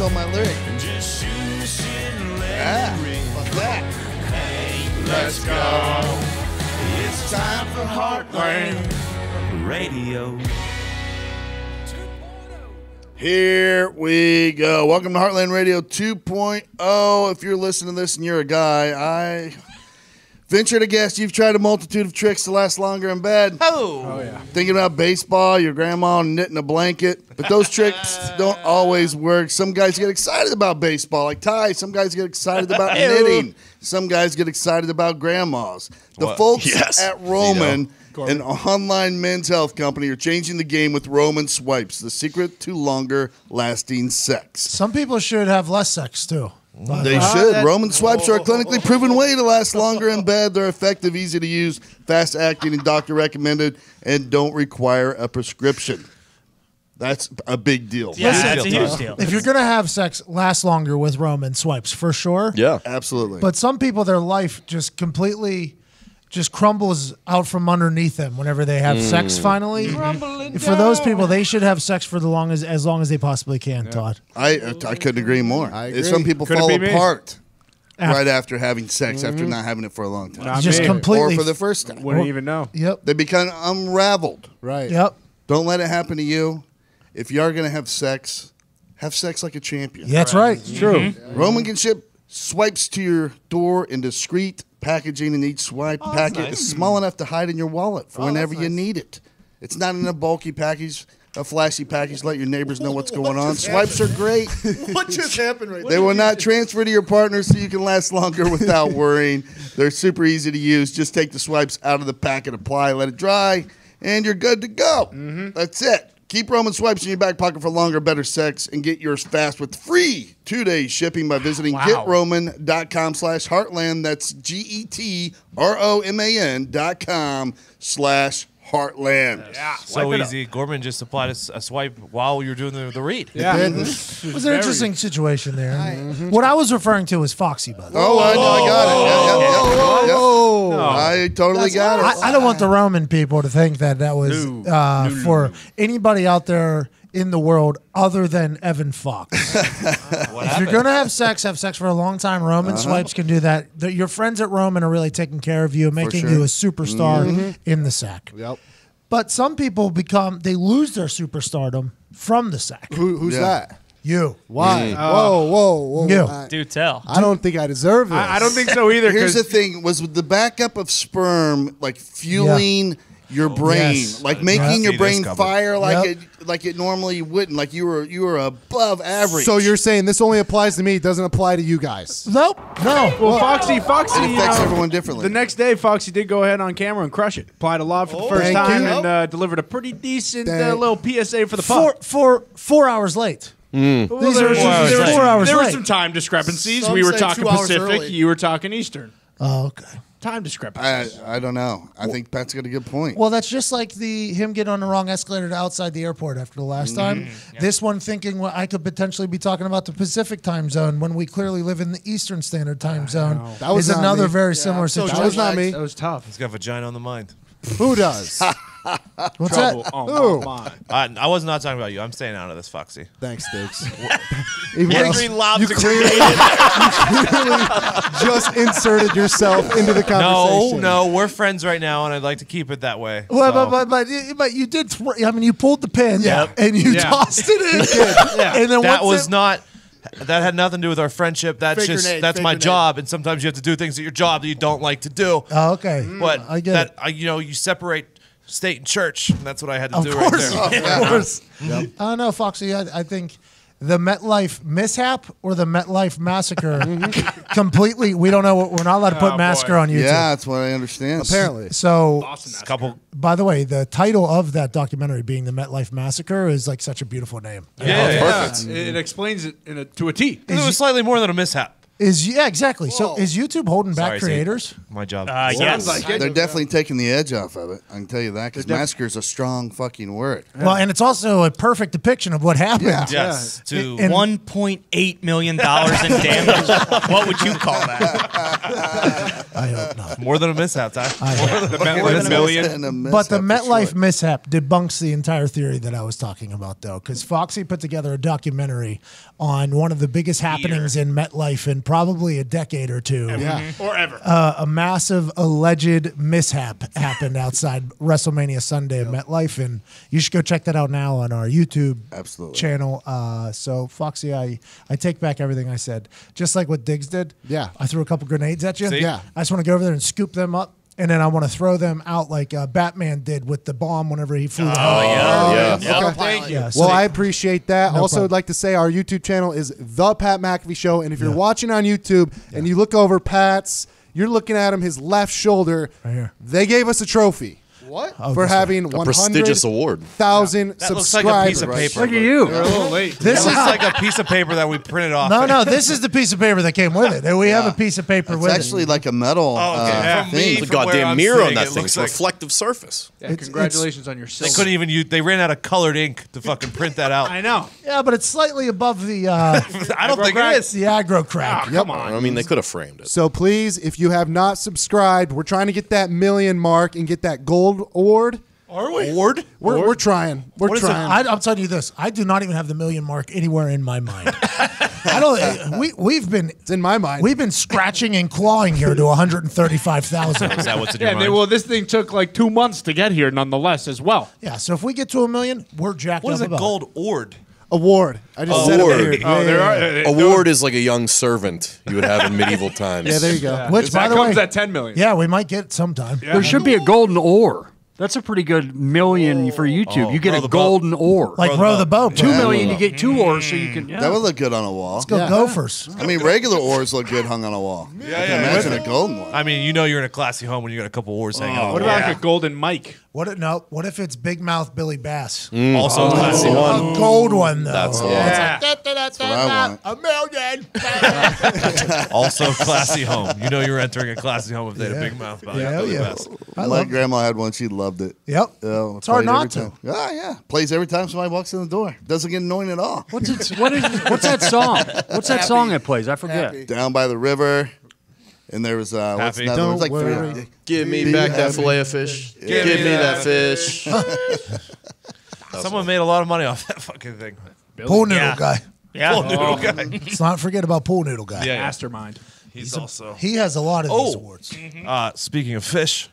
stole my lyric. Yeah, what's that? Hey, let's go. It's time for Heartland Radio. Here we go. Welcome to Heartland Radio 2.0. If you're listening to this and you're a guy, I venture to guess you've tried a multitude of tricks to last longer in bed. Oh yeah. Thinking about baseball, your grandma knitting a blanket. But those tricks don't always work. Some guys get excited about baseball, like Ty. Some guys get excited about knitting. Some guys get excited about grandmas. The folks at Roman, an online men's health company, are changing the game with Roman Swipes, the secret to longer lasting sex. Some people should have less sex too. They should. Roman Swipes are a clinically proven way to last longer in bed. They're effective, easy to use, fast acting, and doctor recommended, and don't require a prescription. That's a big deal. Yeah, that's a huge deal. If you're going to have sex, last longer with Roman Swipes, for sure. Yeah, absolutely. But some people, their life just completely just crumbles out from underneath them whenever they have sex finally. For those people, they should have sex for as long as they possibly can, Todd. I couldn't agree more. I agree. Some people fall apart right after having sex, after not having it for a long time. Not Just me. completely. Or for the first time. Wouldn't even know. Yep. They become unraveled. Right. Yep. Don't let it happen to you. If you are going to have sex like a champion. Yeah, that's right. It's true. Roman can ship swipes to your door in discreet packaging, and each swipe packet is small enough to hide in your wallet for whenever you need it. It's not in a bulky package, a flashy package. Let your neighbors know what's going on. Swipes are great. What just happened right They will not transfer to your partner, so you can last longer without worrying. They're super easy to use. Just take the swipes out of the packet, apply, let it dry, and you're good to go. That's it. Keep Roman Swipes in your back pocket for longer, better sex, and get yours fast with free 2-day shipping by visiting getroman.com/heartland. That's GETROMAN.com/heartland. Yeah, so easy. Gorman just applied a swipe while you were doing the read. Yeah. It was an interesting situation there. What I was referring to was Foxy, by the way. Oh, I got it. Yeah. Oh. I totally got it. I don't want the Roman people to think that was for anybody out there in the world other than Evan Fox. If you're going to have sex for a long time. Roman Swipes can do that. Your friends at Roman are really taking care of you, making you a superstar in the sack. Yep. But some people they lose their superstardom from the sack. Who's that? You. Why? Whoa. You. Do tell. I don't think I deserve this. I don't think so either. Here's the thing: was the backup of sperm like fueling your brain, like making your brain fire like it normally wouldn't, like you were above average. So you're saying this only applies to me, it doesn't apply to you guys? Nope. No. Well, Foxy, it affects everyone differently. The next day, Foxy did go ahead on camera and crush it. Applied a lot for the first time and delivered a pretty decent little PSA for the pub. 4 hours late. Well, These are 4 hours There were late. some time discrepancies. Some we were say talking 2 hours Pacific. early. You were talking Eastern. Oh, okay. Time discrepancies. I don't know. I think Pat's got a good point. Well, that's just like him getting on the wrong escalator outside the airport after the last time. This one thinking I could potentially be talking about the Pacific time zone when we clearly live in the Eastern Standard time zone. That was is not another me. very similar situation. That was not me. That was tough. He's got vagina on the mind. Who does? What's Trouble that? on my mind. I was not talking about you. I'm staying out of this, Foxy. Thanks, Diggs. Angry lobster. You clearly just inserted yourself into the conversation. No, we're friends right now, and I'd like to keep it that way. Well, so. but you did. You pulled the pin, and you tossed it in. And then That was not. That had nothing to do with our friendship. That's Fake just grenade, that's fake my grenade. job, and sometimes you have to do things at your job that you don't like to do. Oh, okay. But I get it. you separate state and church, and that's what I had to Of do course, right there. of course. I don't know, Foxy. I think the MetLife mishap or the MetLife massacre completely. We don't know. We're not allowed to put massacre on YouTube. Yeah, that's what I understand. Apparently. So, By the way, the title of that documentary being the MetLife Massacre is like such a beautiful name. Yeah, Perfect. It explains it to a T. It was slightly more than a mishap. Exactly. So is YouTube holding back Sorry, creators? My job. Yes. They're definitely taking the edge off of it. I can tell you that because massacre is a strong fucking word. Well, and it's also a perfect depiction of what happened. Yeah. Yes. To $1.8 million in damage. What would you call that? I hope not. more than a mishap, Ty. The million. But the MetLife mishap debunks the entire theory that I was talking about, though, because Foxy put together a documentary on one of the biggest happenings in MetLife in probably a decade or two. Or ever. A massive alleged mishap happened outside WrestleMania Sunday at MetLife, and you should go check that out now on our YouTube channel. So, Foxy, I take back everything I said. Just like what Diggs did. Yeah. I threw a couple grenades at you. See? Yeah. I just want to go over there and scoop them up. And then I want to throw them out like Batman did with the bomb whenever he flew. Thank you. Yeah, Well, I appreciate that. No Also, problem. would like to say our YouTube channel is The Pat McAfee Show. And if you're watching on YouTube and you look over Pat's, you're looking at him, his left shoulder. Right here. They gave us a trophy. What? For having A prestigious award. 100,000 That looks subscribers. like a piece of paper. Look at you. You're a little late. This This is is like a piece of paper that we printed off. no. This is the piece of paper that came with it. And we have a piece of paper It's with actually like a metal From me, thing. The from where goddamn I'm mirror on sitting, that it thing. looks It's a like reflective surface. Yeah, congratulations on your they silver. couldn't even use. They ran out of colored ink to fucking print that out. I know. it. Yeah, but it's slightly above the I don't think it is. the aggro crack. Come on. I mean, they could have framed it. So please, if you have not subscribed, we're trying to get that million mark and get that gold award. Are we? Award? We're trying. We're What is it? trying. I'm telling you this. I do not even have the million mark anywhere in my mind. I don't. We've been. It's in my mind. We've been scratching and clawing here to 135,000. Is that what's in your Yeah, mind? well, this thing took like 2 months to get here, nonetheless, as well. Yeah. So if we get to a million, we're jacked What is up a about it. gold ord? Award. I just said it Award. weird. Oh, there are. Award is like a young servant you would have in medieval times. Yeah, there you go. Which, by that the way, comes at 10 million. yeah, we might get it sometime. There should be a golden ore. That's a pretty good million for YouTube. You get row a the golden ore. Like row the boat. 2 million, you get 2 ores, so you can. Yeah. That would look good on a wall. Let's go Gophers. I mean, regular oars look good hung on a wall. I can imagine a golden one. I mean, you know you're in a classy home when you got a couple oars hanging out. What about like a golden mic? What if it's Big Mouth Billy Bass? Also classy home. A gold one though. That's the one. That's what I want. A million. Also classy home. You know you're entering a classy home if they had a big mouth. Yeah, yeah. I My love it. grandma had one. She loved it. Yep. It's hard not to. Yeah. Plays every time somebody walks in the door. Doesn't get annoying at all. What's that song? What's that song that plays? I forget. Down by the river. And there was what's Happy. another one? It was like Don't three. Give me Be back that happy. fillet of fish. Give me that fish. Someone made a lot of money off that fucking thing. Pool noodle Yeah. guy. Yeah. Pool noodle guy. Let's not forget about pool noodle guy. Yeah. Mastermind. He's also. He has a lot of these awards. Speaking of fish,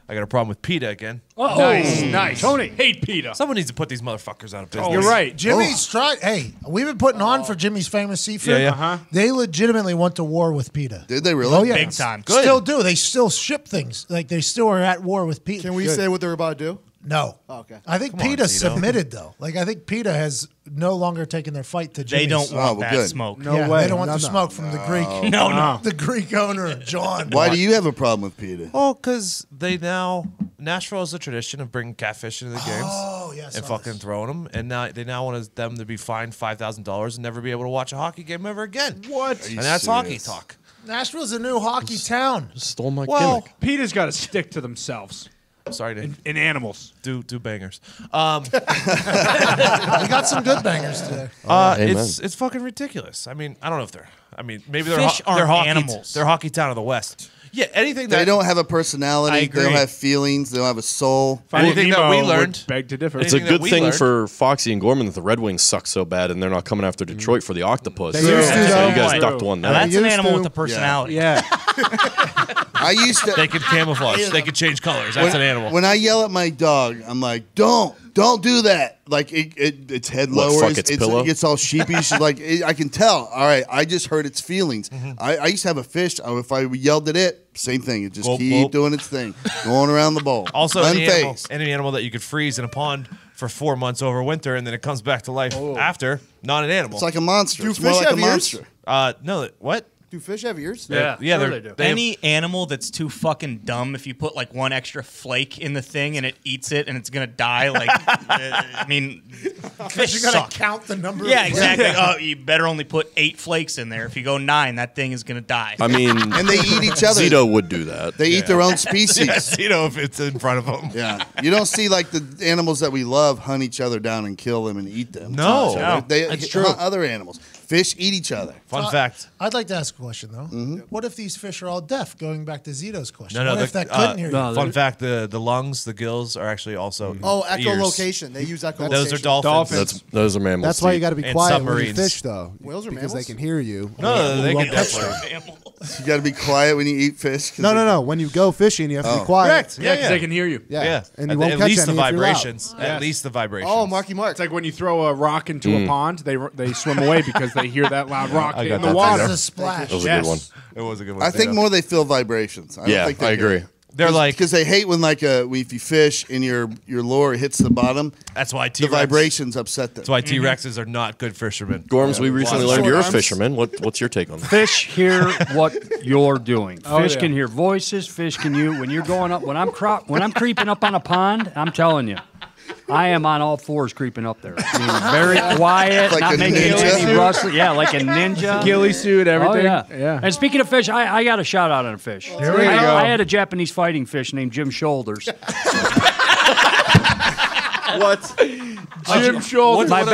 I got a problem with PETA again. Nice. Tony. Hate PETA. Someone needs to put these motherfuckers out of business. You're right. Jimmy's tried. Hey, we've been putting on for Jimmy's famous seafood. Yeah, yeah. Uh-huh. They legitimately went to war with PETA. Did they really? Oh yeah, Big time. Good. Still do. They still ship things. Like they still are at war with PETA. Can we say what they're about to do? No. Oh, okay. I think on, PETA Tito. submitted though. Like I think PETA has no longer taken their fight to Jimmy's. They don't Oh, want well, that good. smoke. No Yeah, way. They don't want No, the no. smoke from the Greek. No. The Greek owner, John. Why do you have a problem with PETA? Oh, because they now Nashville has a tradition of bringing catfish into the games Oh yes. and fucking throwing them, and now they want them to be fined $5,000 and never be able to watch a hockey game ever again. What? And that's hockey talk. Nashville's a new hockey town. Stole my Well, gimmick. PETA's got to stick to themselves sorry to in animals. do bangers. We got some good bangers today. Amen. It's fucking ridiculous. I mean, I don't know if they're. I mean, maybe they're Fish they're aren't hockey. animals. They're hockey town of the West. Yeah, anything that They don't have a I personality. They don't agree. have feelings. They don't have a soul. Anything that we learned- Beg to differ. It's a anything that good we thing learned- for Foxy and Gorman that the Red Wings suck so bad and they're not coming after Detroit for the octopus. They used to, So though. you guys Boy. ducked one Now there. that's an used animal to. with a personality. Yeah. I used to. They could camouflage. They could change colors. That's an animal. When I yell at my dog, I'm like, don't do that. Like its head What, lowers. fuck its pillow? It gets all sheepish. Like I can tell. All right, I just hurt its feelings. I used to have a fish. If I yelled at it, same thing. It just Gulp, keep gulp. doing its thing, going around the bowl. Also, unfazed. any animal that you could freeze in a pond for 4 months over winter and then it comes back to life after, not an animal. It's like a monster. Do It's more fish like a have ears? monster. No, what? Do Do fish have ears? Yeah, Yeah, sure they're- they do. Any animal that's too fucking dumb, if you put like one extra flake in the thing and it eats it and it's gonna die, like, I mean, fish You're gonna suck. count the number. Yeah, of exactly. Oh, you better only put 8 flakes in there. If you go 9, that thing is gonna die. I mean, And they eat each other. Zito would do that. They eat their own species. You know, if it's in front of them. Yeah, you don't see like the animals that we love hunt each other down and kill them and eat them. No. No. They That's hunt other animals. Fish eat each other. Fun fact. I'd like to ask a question though. What if these fish are all deaf? Going back to Zito's question. No, What if that couldn't hear you? no, Fun fact: the lungs, the gills are actually also Oh, ears. echolocation. They use echolocation. Those are dolphins. Those are mammals. That's why you got to be And quiet when you submarines. fish, though. Whales are because mammals? they can hear you. No, they can catch definitely. You got to be quiet when you eat fish. 'cause No. When you go fishing, you have to be quiet. Correct. Yeah, because they can hear you. Yeah. And you at, won't at catch least the any if you're loud. vibrations. At least the vibrations. Oh, Marky Mark. It's like when you throw a rock into a pond, they swim away because they hear that loud rock I in got the that water. That's a splash. That was a good one. It was a good one. I think too. more they feel vibrations. I don't think they I agree. They're like because they hate when if you fish and your lure hits the bottom, that's why the vibrations upset them. That's why T-Rexes are not good fishermen. Gorms, we recently learned you're a fisherman. What's your take on that? Fish hear what you're doing. Oh, Fish yeah. can hear voices. Fish can you when you're going up. When I'm creeping up on a pond, I'm telling you, I am on all fours creeping up there. Being very quiet, Like not a making ninja? any rustling. Yeah, like a ninja. Ghillie suit, everything. Oh, yeah. And speaking of fish, I got a shout out on a fish. There we go. I had a Japanese fighting fish named Jim Shoulders. What? Jim Shoulders. My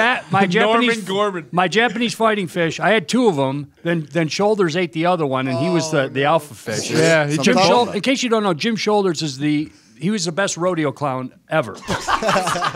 Japanese Norman Gorman. my Japanese fighting fish. I had 2 of them. Then Shoulders ate the other one, and he was the alpha fish. Yeah, he Jim Some Shoulders. In case you don't know, Jim Shoulders is he was the best rodeo clown ever.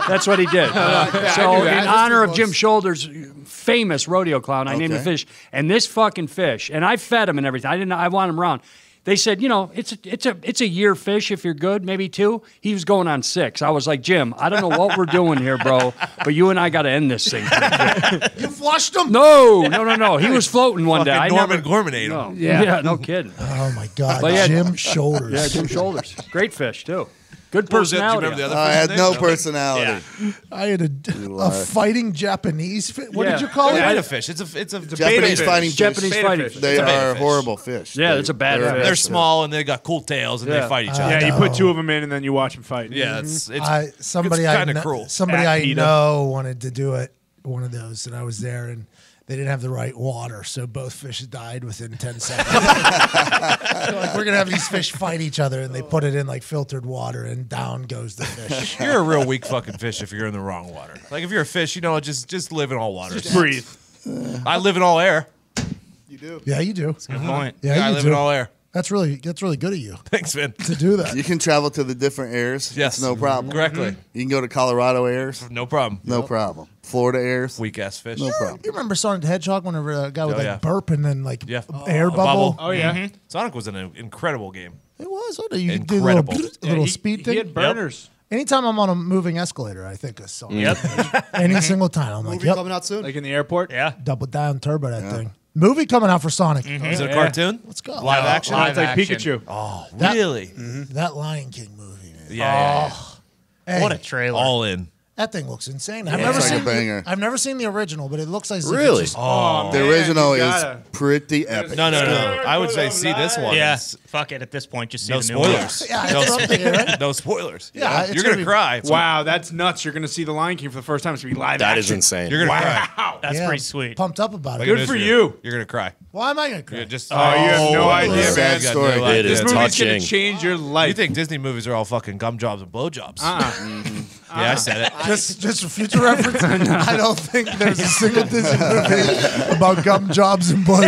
That's what he did. So I knew that. in honor of Jim Shoulders, famous rodeo clown, I named the Okay. fish. And this fucking fish, and I fed him and everything. I want him around. They said, it's a year fish if you're good, maybe 2. He was going on 6. I was like, Jim, I don't know what we're doing here, bro, but you and I got to end this thing. You flushed them? No. He was floating one day. I Norman never, Gorman ate no. them. Yeah, no kidding. Oh my God, But yeah, Jim Shoulders. Yeah, Jim Shoulders. Great fish, too. Good What was it? Do you personality. remember the other I fish's had name? no personality. I had a fighting Japanese fish. What Yeah. did you call It's a it? beta fish. It's a Japanese fighting fish. Japanese Beta fighting fish. fish. They It's a beta are fish. horrible fish. Yeah, it's a bad fish. They're small and they got cool tails and Yeah. they fight each Yeah, other. you put 2 of them in and then you watch them fight. Yeah, it's Somebody it's I kind of kn- cruel. Somebody At I PETA. know wanted to do it. One of those, and I was there, and they didn't have the right water, so both fish died within 10 seconds. So, like, we're gonna have these fish fight each other, and they put it in like filtered water, and down goes the fish. You're a real weak fucking fish if you're in the wrong water. Like if you're a fish, just live in all waters. Just breathe. I live in all air. You do. Yeah, you do. Good point. Yeah, I you live do. in all air. That's really good of you Thanks, man. to do that. You can travel to the different airs. Yes, It's no problem. Correctly, You can go to Colorado airs. no problem. No problem. Florida airs. Weak ass fish. No problem. You remember Sonic the Hedgehog whenever a guy would Oh, like yeah. burp and then like Yeah. air A bubble? Oh, yeah. Sonic was an incredible game. It was. Oh, you could do a little, Incredible. little speed thing. He had burners. Anytime I'm on a moving escalator, I think of Sonic. Yep. Any single time, I'm like, Movie yep, coming out soon. Like in the airport. Yeah. double down turbo that thing. Movie coming out for Sonic. Is it a cartoon? Let's go. Live action? Oh, it's like action. Pikachu. Oh, That- really? That Lion King movie, man. Yeah. Hey, What a trailer. All in. that thing looks insane. It's like a banger. I've never seen the original, but it looks like Really? It's just, Oh. The Man, original you is gotta- pretty epic. No. I would say see this one. Yeah. It's- Fuck it. At this point, just see No the new one. spoilers. Yeah, no, it's up there, right? no spoilers. Yeah, it's You're gonna gonna be- cry. Wow, that's nuts. You're going to see The Lion King for the first time. It's going to be live That action. is insane. You're gonna cry. Wow. That's yeah, pretty sweet. Pumped up about it. Like Good it for is you. You're gonna cry. Why am I gonna cry? You're just. Oh, you have no idea, sad man. Got story. no It idea. is. This It's movie's going touching. to change your life. You think Disney movies are all fucking gum jobs and blowjobs? Yeah, I said it. Just for future reference, I don't think there's a single Disney movie about gum jobs and blowjobs.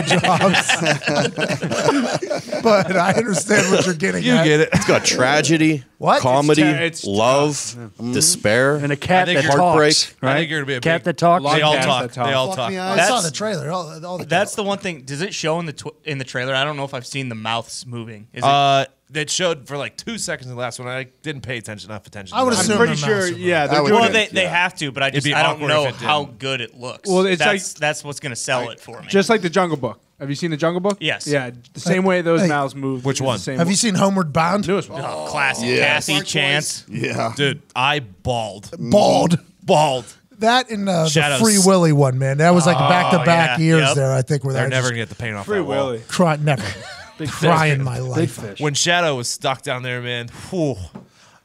But I understand what you're getting You at. get it. It's got tragedy, What? comedy, It's love, despair, And a cat think that you're- heartbreak. talks. I think you're gonna be a Cat big, that talks. They all Cats talk. that talk. They all Fuck talk. me I eyes. saw That's- the trailer. All the That's the one thing. Does it show in the trailer? I don't know if I've seen the mouths moving. Is it? That showed for like 2 seconds in the last one. I didn't pay enough attention. I would to that. assume I'm pretty their sure, mouths are yeah. They're would doing Well, think- they have to, but I It'd be don't awkward know if it how didn't. good it looks. Well, it's that's what's gonna sell it for me. Just like The Jungle Book. Have you seen The Jungle Book? Yes. Yeah, the same way those Hey. mouths move. Which is the one? same Have you seen Homeward Bound? newest one? oh, classic Yeah. Cassie Mark Chance. Yeah. Dude, I bawled. Bald. Bawled. That and the Shadows. Free Willy one, man. That was like back-to-back yeah. years Yep. there, I think, where They're that never was gonna get the paint off Free that wall. Willy. cry, never. Crying my Big life. fish. When Shadow was stuck down there, man, whew,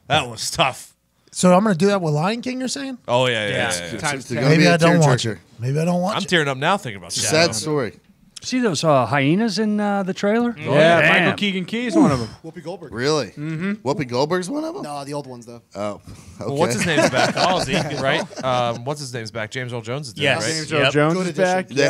that was tough. So I'm going to do that with Lion King, you're saying? Oh yeah. Times To 10. go Maybe be a I don't watch tearjerker. it. Maybe I don't watch I'm it. tearing up now thinking about Shadow. Sad story. See those hyenas in the trailer? Yeah, Damn. Michael Keegan Key is one of them. Whoopi Goldberg. Really? Mm-hmm. Whoopi Goldberg's one of them? No, the old ones though. Oh, okay. Well, what's his name's back? Halsey, right? What's his name's back? James Earl Jones is there, Yes. right? James Earl Jones Good is back. They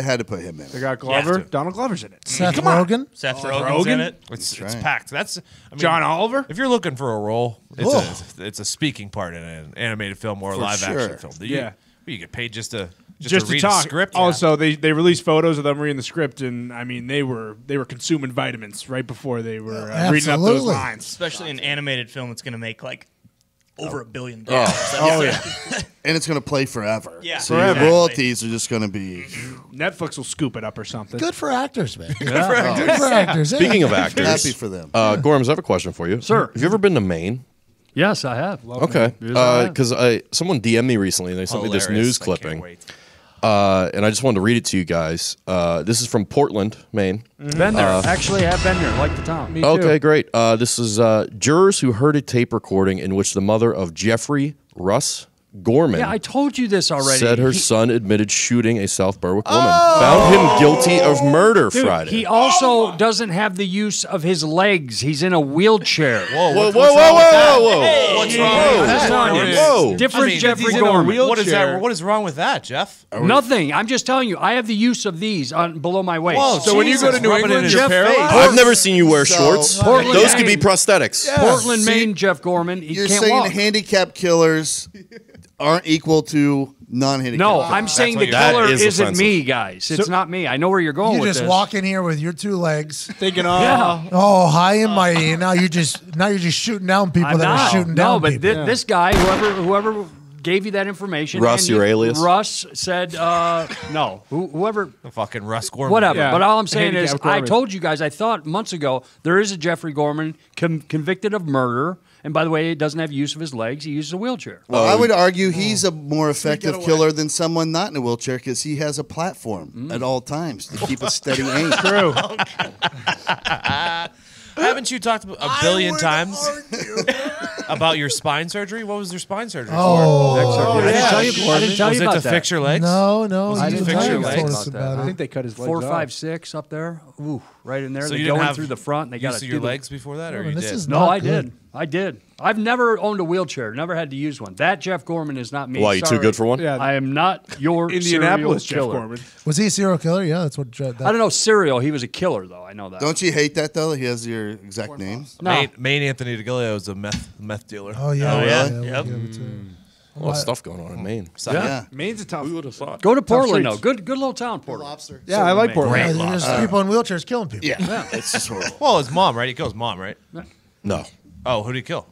had to put him in. They got Glover. to. Donald Glover's in it. Seth Rogen? Seth Rogen's in it. It's right. packed. That's I mean, John Oliver. If you're looking for a role, it's a speaking part in an animated film or a For live sure. action film. Yeah. You get paid just to Just to read talk. a script. Also, they released photos of them reading the script, and I mean they were consuming vitamins right before they were reading up those Absolutely. lines. Especially an animated film that's going to make like over $1 billion. Oh yeah, And it's going to play forever. Yeah. So Forever. your royalties are just going to be. Netflix will scoop it up or something. Good for actors, man. Good for actors. Yeah. Speaking of actors, Happy for them. Gorms, I have a question for you. Sir. Have you ever been to Maine? Yes, I have. Okay. Yes, I have. Because someone DM'd me recently, and they sent me this news Hilarious. I can't clipping. wait. And I just wanted to read it to you guys. This is from Portland, Maine. Been there. Actually, have been there. Like the town. Me too. Okay, great. This is jurors who heard a tape recording in which the mother of Jeffrey Russ Gorman Yeah, I told you this already. said her He- son admitted shooting a South Berwick woman. Found him guilty of murder Dude, Friday. he also doesn't have the use of his legs. He's in a wheelchair. whoa, whoa, whoa, whoa, whoa. What's wrong with I'm telling you, that? Whoa. different I mean, Jeffrey he's in a Gorman. wheel- What is Wheelchair. that? What is wrong with that, Jeff? Nothing. I'm just telling you. I have the use of these on below my waist. Whoa, So when you go to New Rub it in England, his you're Jeff paralyzed. I've never seen you wear So- shorts. Portland, Those could be Maine. prosthetics. Portland, See, Maine, Jeff Gorman. He You're can't saying walk. handicapped killers aren't equal to non-handicapped No, killers. I'm saying what the you're saying. killer That is isn't offensive. me, guys. It's not me. I know where you're going You with just this. walk in here with your two legs. Thinking, Yeah. Oh, high and mighty. And now you're just shooting down people I'm that not. are shooting no, down but people. this guy, whoever gave you that information, Russ, and your alias? Russ said, no, whoever, Fucking Russ Gorman. whatever. Yeah. But all I'm saying is, Handicapped I Gorman. told you guys, I thought months ago there is a Jeffrey Gorman convicted of murder, and by the way, he doesn't have use of his legs; he uses a wheelchair. Well, I would argue he's a more effective killer than someone not in a wheelchair because he has a platform at all times to keep a steady aim. True. Haven't you talked a billion times about your spine surgery? What was your spine surgery I didn't tell you, for? I didn't tell Was you it about to that. fix your legs? No, I didn't fix your legs. Told us about I it. think they cut his legs 4, off. 5, 6 up there. Ooh, right in there. So they you go didn't in have through the front. And they got use to of your legs before that, or Oh, you this did? is No, not I good. did. I did. I've never owned a wheelchair. Never had to use one. That Jeff Gorman is not me. Why, you too Sorry. good for one? Yeah. I am not your Indianapolis, Jeff serial killer. Gorman. Was he a serial killer? Yeah, that's what. I don't know serial. He was a killer, though. I know that. Don't you hate that though? He has your exact name. No. Maine Anthony DeGilio is a meth dealer. Oh yeah. Oh, yeah? we'll Yep. give it to him. A lot of stuff going on in Maine. So, Yeah. Maine's a tough. Who would have thought? Go to Portland, though. streets. Good little town, Portland. Lobster. Yeah, I like Portland. Yeah, there's people in wheelchairs killing people. Yeah. It's just horrible. Well, his mom, right? He killed his mom, right? No. Oh, who did he kill?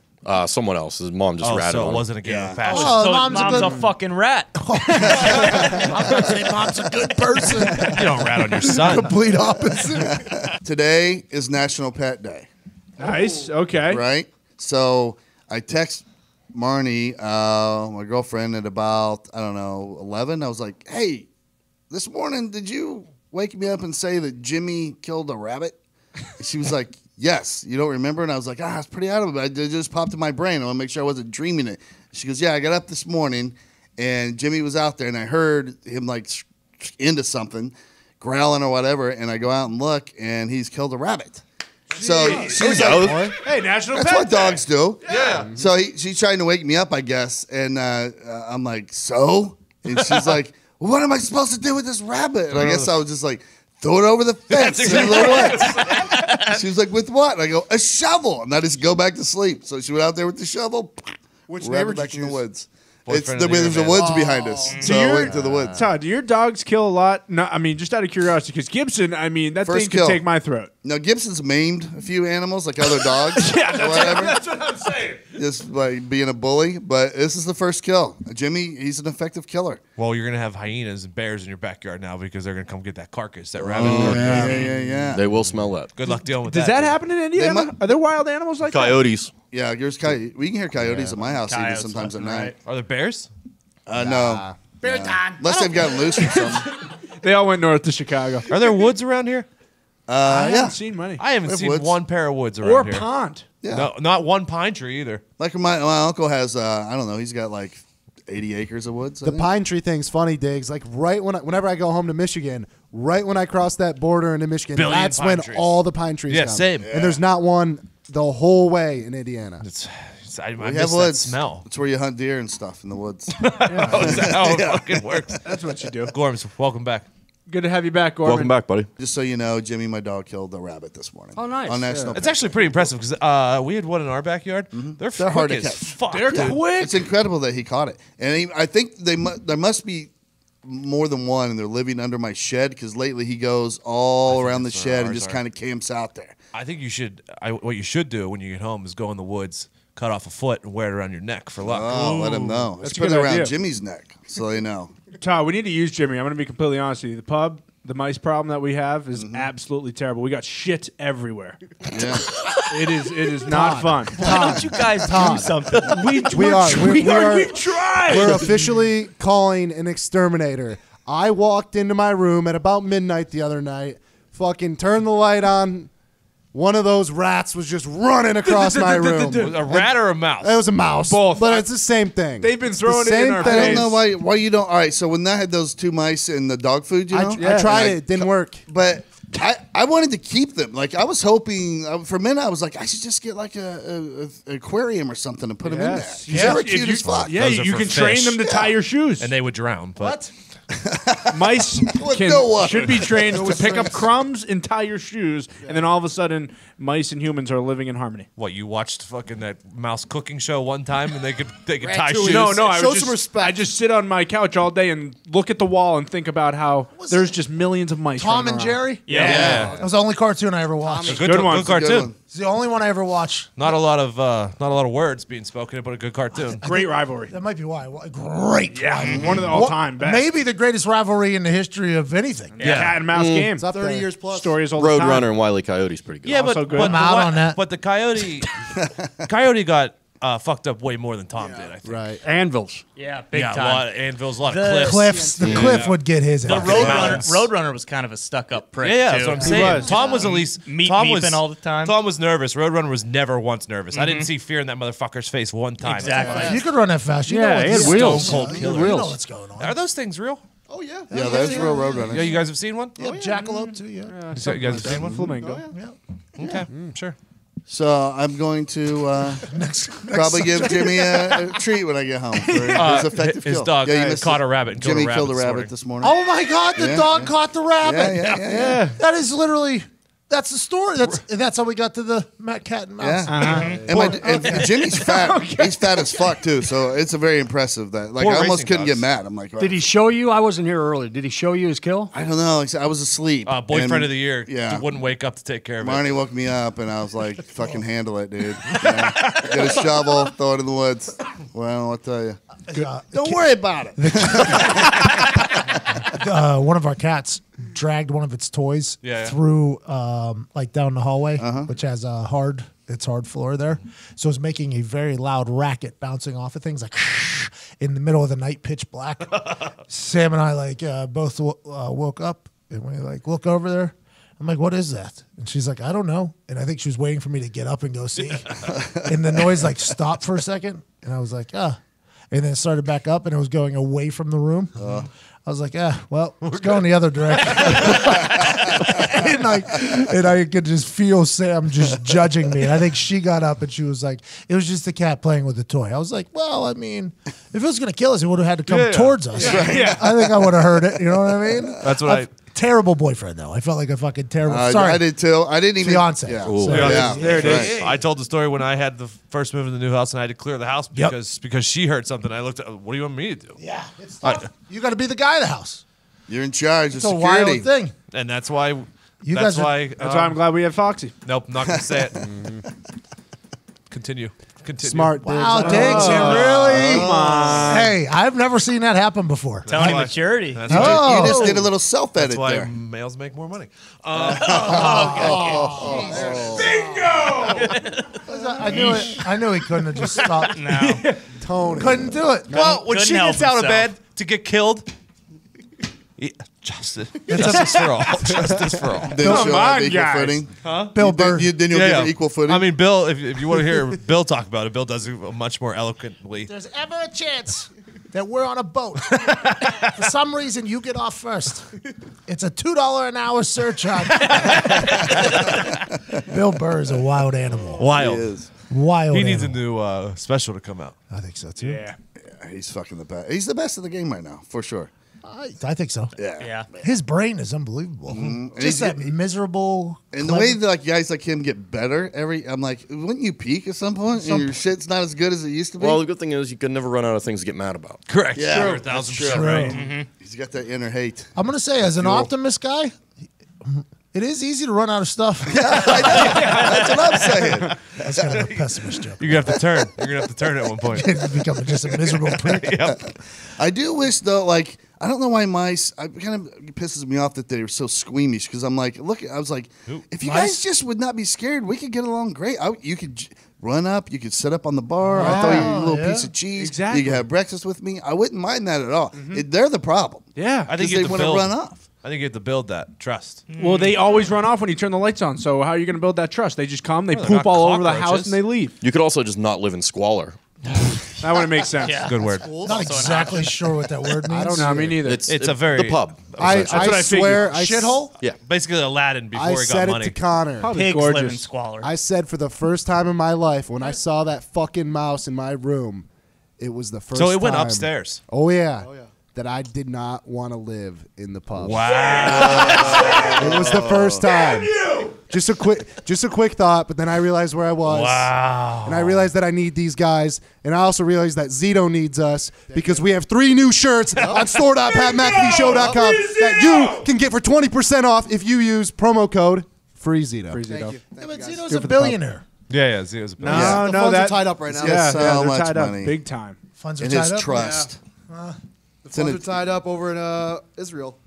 Someone else. His mom just Oh, ratted so on it him. wasn't a game of passion. Oh, So mom's mom's, a a good. fucking rat. I'm gonna say mom's a good person. You don't rat on your son. Complete opposite. Today is National Pet Day, Nice. Okay. right? So I text Marnie, my girlfriend, at about, 11. I was like, hey, this morning, did you wake me up and say that Jimmy killed a rabbit? And she was like, yes. You don't remember? And I was like, I was pretty out of it. It just popped in my brain. I want to make sure I wasn't dreaming it. She goes, yeah, I got up this morning, and Jimmy was out there, and I heard him, like, into something, growling or whatever, and I go out and look, and he's killed a rabbit. So she's like, Hey, National that's Pet what Day. dogs do. Yeah. So she's trying to wake me up, I guess. And I'm like, so? And she's like, well, what am I supposed to do with this rabbit? And I guess I was just like, throw it over the fence in the woods. She was like, with what? And I go, a shovel. And I just go back to sleep. So she went out there with the shovel. Which rabbit neighbor back did in you the choose? woods. Boyfriend of the There's year, a man. woods behind us. So I went to the woods. Todd, do your dogs kill a lot? No, I mean, just out of curiosity, because Gibson, I mean, that First thing could kill. take my throat. Now, Gibson's maimed a few animals, like other dogs or whatever. That's what I'm saying. Just like being a bully. But this is the first kill. Jimmy, he's an effective killer. Well, you're gonna have hyenas and bears in your backyard now because they're gonna come get that carcass, that rabbit. Yeah. They will smell that. Good luck dealing with Does that happen in Indiana? might- Are there wild animals like Coyotes. Yeah, there's we can hear coyotes at my house even Coyotes sometimes at left and night. right. Are there bears? No. Bear time. Unless they've gotten loose or something. They all went north to Chicago. Are there woods around here? I haven't seen many. I haven't seen woods. one pair of woods around Or here. pond. Yeah. No, not one pine tree either. Like my uncle has, I don't know, he's got like 80 acres of woods. I The think. pine tree thing's funny, Diggs. Like whenever I go home to Michigan, right when I cross that border into Michigan, Billion that's pine when trees. all the pine trees Yeah, come. same. And there's not one the whole way in Indiana. I We miss have that woods. smell. It's where you hunt deer and stuff in the woods. Oh, is that how it fucking works? That's what you do. Gorms, welcome back. Good to have you back, Gorman. Welcome back, buddy. Just so you know, Jimmy, my dog, killed a rabbit this morning. Oh, nice. On National It's actually pretty impressive because we had one in our backyard. They're hard quick to as catch. fuck. They're quick. It's incredible that he caught it. And I think there must be more than one, and they're living under my shed because lately he goes all around the that's shed and ours just are. kind of camps out there. I think you should. What you should do when you get home is go in the woods, cut off a foot, and wear it around your neck for luck. Oh, let him know. Let's That's a put it good around idea. Jimmy's neck so they know. Todd, we need to use Jimmy. I'm going to be completely honest with you. The mice problem that we have is absolutely terrible. We got shit everywhere. Yeah. It is not fun. Why don't you guys do something? We've tried. We're officially calling an exterminator. I walked into my room at about midnight the other night, fucking turned the light on. One of those rats was just running across my room. A rat or a mouse? It was a mouse. Both. But it's the same thing. They've been It's the throwing it in same our thing. I don't know why you don't. All right, so when I had those two mice in the dog food, you know? I tried it. It didn't work. But I wanted to keep them. Like, I was hoping, for a minute, I was like, I should just get like a aquarium or something and put them in there. Yes. They were If cute you- as fuck. Yeah, Those are you for can train fish. them to tie your shoes. And they would drown. But Mice no water. should be trained to pick up crumbs and tie your shoes, and then all of a sudden, mice and humans are living in harmony. what, you watched fucking that mouse cooking show one time and they could tie shoes? No, I Show was some just, respect. I just sit on my couch all day and look at the wall and think about how there's just millions of mice. Tom running and around. Jerry? Yeah. That was the only cartoon I ever watched. Good, Good one. good cartoon. Good one. It's the only one I ever watched. Not a lot of words being spoken, but a good cartoon. Great rivalry. That might be why. Great. Yeah, one of the all-time best. Maybe the greatest rivalry in the history of anything. Cat and mouse game. It's up 30 there. years plus. Story is all the time. Roadrunner and Wile E. Coyote's pretty good. Yeah, but, Also good. but I'm out the, on that. But the coyote got fucked up way more than Tom did, I think. Right. Anvils. Yeah, big Yeah, a time. lot of anvils, a lot The of cliffs. The Cliff would get his The ass. Roadrunner was kind of a stuck-up prick, Yeah, too. that's what I'm saying. was. Tom was at least Tom was meeping all the time. Tom was nervous. Roadrunner was never once nervous. I didn't see fear in that motherfucker's face one time. Exactly. You could run that fast. You Yeah, know what he had this wheels. is. Cold You killer. know Wheels. what's going on. Are those things real? Oh, yeah. Yeah, that's real roadrunners. Yeah, you guys have seen one? Yeah, jackalope too. Yeah. You guys have seen one? Flamingo. Okay, sure. So I'm going to probably give Jimmy a treat when I get home for his effective his kill. dog you missed caught it. a rabbit and killed Jimmy a rabbit killed a this rabbit morning. this morning. Oh my God! The Yeah, dog yeah. caught the rabbit. Yeah. That is literally. That's the story. That's how we got to the cat and mouse. Yeah. And Jimmy's fat. He's fat as fuck too. So it's a very impressive that. Like Poor I almost racing couldn't dogs. get mad. I'm like, Did he show you? I wasn't here early. Did he show you his kill? I don't know. I was asleep. Boyfriend And- of the year. Yeah. Wouldn't wake up to take care of it. Marnie woke me up, and I was like, "Fucking handle it, dude. Yeah. Get a shovel, throw it in the woods." Well, I'll tell you. Don't worry about it. One of our cats dragged one of its toys through like down the hallway, which has a hard floor there. So it's making a very loud racket bouncing off of things like in the middle of the night, pitch black. Sam and I like both woke up and we like look over there. I'm like, what is that? And she's like, I don't know. And I think she was waiting for me to get up and go see. And the noise like stopped for a second. And I was like, ah. And then it started back up and it was going away from the room. I was like, well, it's going the other direction. and I could just feel Sam just judging me. And I think she got up and she was like, it was just the cat playing with the toy. I was like, well, I mean, if it was going to kill us, it would have had to come towards us. Yeah. I think I would have heard it. You know what I mean? That's what Terrible boyfriend, though. I felt like a fucking terrible. Sorry, I did too. I didn't even. fiance. Yeah. So- There it is. Right. I told the story when I had the first move in the new house and I had to clear the house because she heard something. I looked at, what do you want me to do? Yeah, it's tough. You got to be the guy of the house. You're in charge of It's a security. wild thing. And that's why. guys are- That's why I'm glad we have Foxy. Nope, not gonna say it. Continue. Smart. Wow, Diggs. Diggs, you really? Come on. Hey, I've never seen that happen before. Tony why- maturity. That's You why, just did a little self-edit that's why there. males make more money. I knew he couldn't have just stopped. No. Tony. Couldn't do it. Well, when Couldn't she help gets out of himself. bed to get killed, justice for all. Justice for all. Then she'll have equal footing. Bill Burr. Then you'll give her equul footing. I mean, Bill, if you want to hear Bill talk about it, Bill does it much more eloquently. There's ever a chance that we're on a boat. For some reason, you get off first. It's a $2 an hour surcharge. Bill Burr is a wild animal. Wild. He is. Wild. He needs a animal. new special to come out. I think so too. Yeah. Yeah, he's fucking the best. He's the best of the game right now, for sure. I think so. Yeah. His brain is unbelievable. And Just that miserable. And the way that like guys like him get better I'm like, wouldn't you peak at some point? And your shit's not as good as it used to be. Well, the good thing is you can never run out of things to get mad about. Correct. Yeah, You're that's 1,000% true. right. True. He's got that inner hate. I'm gonna say, as an optimist guy, it is easy to run out of stuff. That's what I'm saying. That's kind of a pessimist joke. You're gonna have to turn. You're gonna have to turn at one point. Become just a miserable prick. I do wish though, like I don't know why mice. It kind of pisses me off that they're so squeamish because I'm like, look, I was like, if you guys just would not be scared, we could get along great. You could run up, you could sit up on the bar. I throw you a little piece of cheese. Exactly. You could have breakfast with me. I wouldn't mind that at all. They're the problem. Yeah. I think Because they you have want to to build. run off. I think you have to build that trust. Well, they always run off when you turn the lights on. So how are you going to build that trust? They just come, they they're poop not all over the cockroaches. house, and they leave. You could also just not live in squalor. That wouldn't make sense. Yeah. Good word. Not exactly sure what that word means. I don't know. Me neither. It's a very the pub. I what I swear, Shithole? Yeah. basically Aladdin before I he said got it money. to Connor. Probably Pigs live in gorgeous. squalor. I said for the first time in my life when I saw that fucking mouse in my room, it was the first. So it went time- upstairs. Oh yeah. That I did not want to live in the pub. Wow. It was the first time. Just a quick thought, but then I realized where I was. Wow. And I realized that I need these guys, and I also realized that Zito needs us because we have 3 new shirts on store.patmcafeeshow.com that you can get for 20% off if you use promo code FreeZito. Thank you. Yeah, but Zito's a billionaire. Yeah, Zito's a No, Yeah. no, that tied up right now. Yeah. they're So much tied money. up big time. Funds are And tied his up. trust. The funds are tied up over in Israel.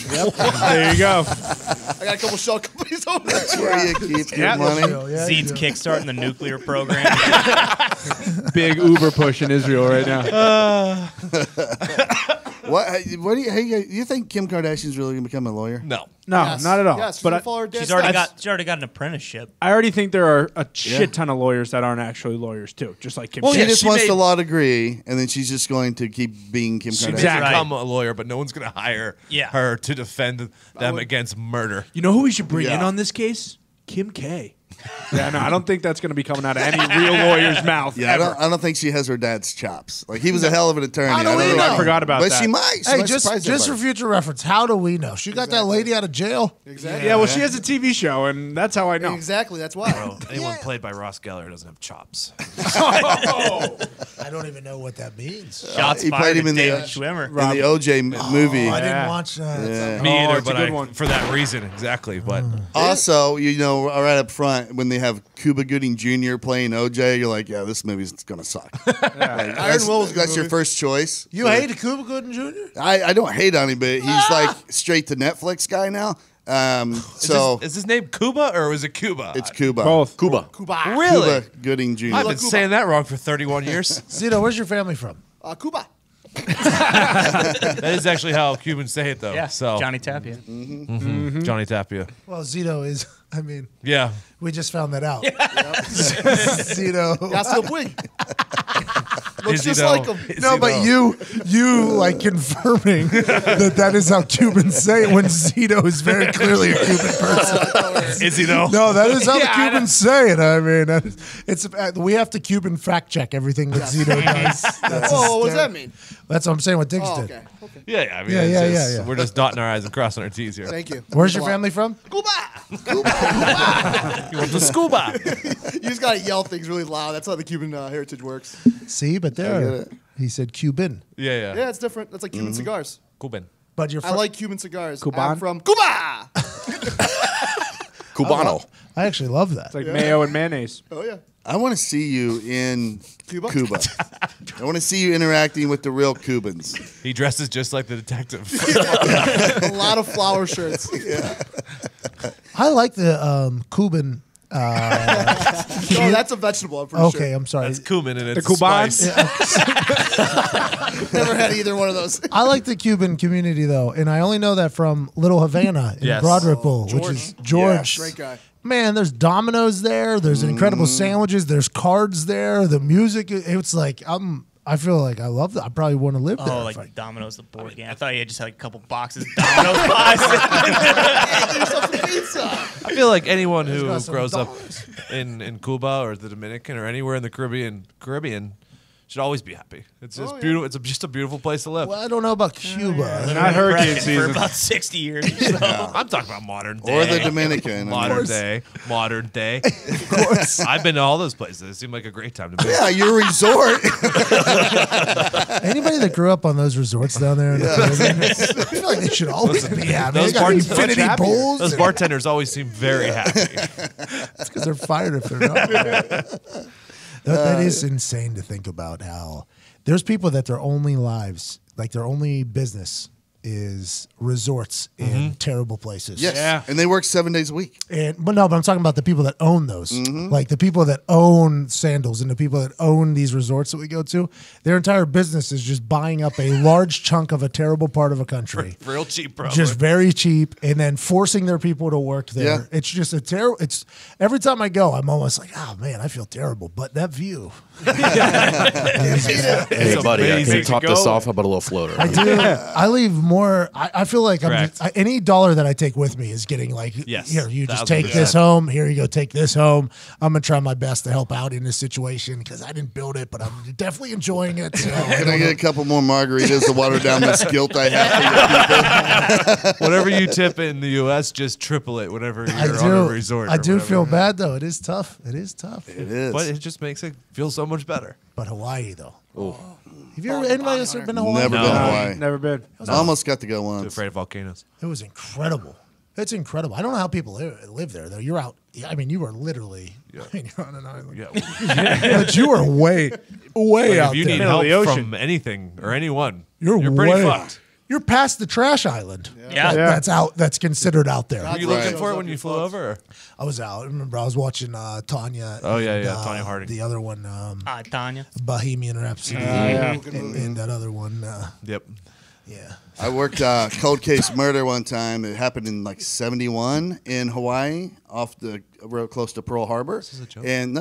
There you go. I got a couple shell companies over there. That's where you keep your Yeah. money. Yeah, Zeed's kickstarting the nuclear program. Big Uber push in Israel right now. What do you think Kim Kardashian's really gonna become a lawyer? No. No, Yes. not at all. Yes, but follow her dad's She's already steps. got an apprenticeship. I already think there are a shit ton of lawyers that aren't actually lawyers too, just like Kim. She yeah, just she wants made- the law degree, and then she's just going to keep being Kim She Kardashian. may Exactly. become a lawyer, but no one's going to hire her to defend them against murder. You know who we should bring in Yeah. on this case? Kim K. Yeah, no, I don't think that's going to be coming out of any real lawyer's mouth. Yeah, ever. I don't think she has her dad's chops. Like he was a hell of an attorney. How do we don't know? I forgot about but that. she might. She Hey, might just surprise for everybody. future reference, how do we know? She got that lady out of jail. Exactly. Yeah, well, she has a TV show, and that's how I know. Exactly. That's why. Bro, anyone played by Ross Geller doesn't have chops. I don't even know what that means. Shots he fired played him at in the David Schwimmer. in the OJ movie. I didn't watch that. Me Oh, either, it's a but good one. for that reason, exactly. But Also, right up front, when they have Cuba Gooding Jr. playing OJ, you're like, yeah, this movie's gonna suck. Iron Will was a good that's your movie. first choice. You hate Cuba Gooding Jr.? I don't hate on him, but he's like straight to Netflix guy now. So is his name Cuba or is it Cuba? it's Cuba. Both. Cuba. Really? Cuba Gooding Jr. I've been saying that wrong for 31 years. Zito, where's your family from? Cuba. That is actually how Cubans say it, though. Yeah, So Johnny Tapia. Johnny Tapia. Well, Zito is, Yeah. we just found that out. Zito. That's the wig. Looks Is he just though? like him. Is No, he but though? you like confirming that is how Cubans say it when Zito is very clearly a Cuban person. Is he though? No, that is how the Cubans say it. I mean, it's we have to Cuban fact check everything that Zito does. That's Oh, what does that mean? That's what I'm saying. What Diggs Oh, did. okay. Okay. Yeah. I mean, Yeah, it's yeah, just- yeah. We're just dotting our I's and crossing our T's here. Thank you. Where's your family from? Cuba. You want the scuba? You just gotta yell things really loud. That's how the Cuban heritage works. See, but get there it. he said Cuban. Yeah. Yeah, it's different. That's like Cuban cigars. Cuban. But you're I like Cuban cigars. Cuban? I'm from Cuba. Cubano. I actually love that. It's like mayo and mayonnaise. Oh yeah. I want to see you in Cuba? I want to see you interacting with the real Cubans. He dresses just like the detective. A lot of flower shirts. I like the Cuban No, that's a vegetable. I'm pretty Okay, sure. I'm sorry. That's cumin and it's The Cubans? spice. Never had either one of those. I like the Cuban community though, and I only know that from Little Havana in Yes. Broad Ripple, which is George. Great guy. Man, there's Domino's there. There's incredible sandwiches. There's cards there. The music. It's like I feel like I love that. I probably want to live there. Oh, if like Domino's, the board game. I thought you had just had like a couple boxes of Domino's pies. I feel like anyone got who some grows up dollars. in Cuba or the Dominican or anywhere in the Caribbean should always be happy. It's just beautiful. It's just a beautiful place to live. Well, I don't know about Cuba. Not hurricane for season. about 60 years or so. I'm talking about modern day. Or the Dominican. Modern day. Of course. I've been to all those places. It seemed like a great time to be. Yeah, your resort. Anybody that grew up on those resorts down there, in the Caribbean, I feel like they should always be happy. those They got bar- infinity much happier. pools. Those bartenders always seem very happy. It's because they're fired if they're not. That is insane to think about how there's people that their only lives, like their only business is resorts in terrible places. Yes. Yeah. And they work 7 days a week. But I'm talking about the people that own those, like the people that own Sandals and the people that own these resorts that we go to. Their entire business is just buying up a large chunk of a terrible part of a country, Real cheap, bro. just very cheap, and then forcing their people to work there. Yeah. It's just a terrible. It's every time I go, I'm almost like, oh man, I feel terrible. But that view, Hey, buddy, can amazing you top to this go. off? How about a little floater? I do. I leave more. I feel like Correct. any dollar that I take with me is getting like, Yes, here, you just 1000%. take this home. Here you go, take this home. I'm going to try my best to help out in this situation because I didn't build it, but I'm definitely enjoying it. So Can I get a couple more margaritas to water down this guilt I have for Whatever you tip in the U.S., just triple it whenever you're I on a do. resort. I or do whatever. feel bad, though. It is tough. It is tough. It is. But it just makes it feel so much better. But Hawaii, though. Have you ever, anybody else ever been to Hawaii? Never been to Hawaii. Never been. I almost got to go Too once. afraid of volcanoes. It was incredible. It's incredible. I don't know how people live there, though. You're out. I mean, you are literally. I mean, you're on an island. Yeah. But you are way out if you there. need Middle help of the ocean. from anything or anyone, You're pretty way- fucked. You're past the trash island. Yeah. That's out. That's considered out there. Were you Right. looking for it when you flew over? Or? I was out. I remember I was watching Tanya. Oh, yeah, and, yeah, Tanya Harding. The other one, Tanya. Bohemian Rhapsody, yeah. and that other one. Yep. Yeah. I worked cold case murder one time. It happened in like 71 in Hawaii, off the real close to Pearl Harbor. This is a joke. And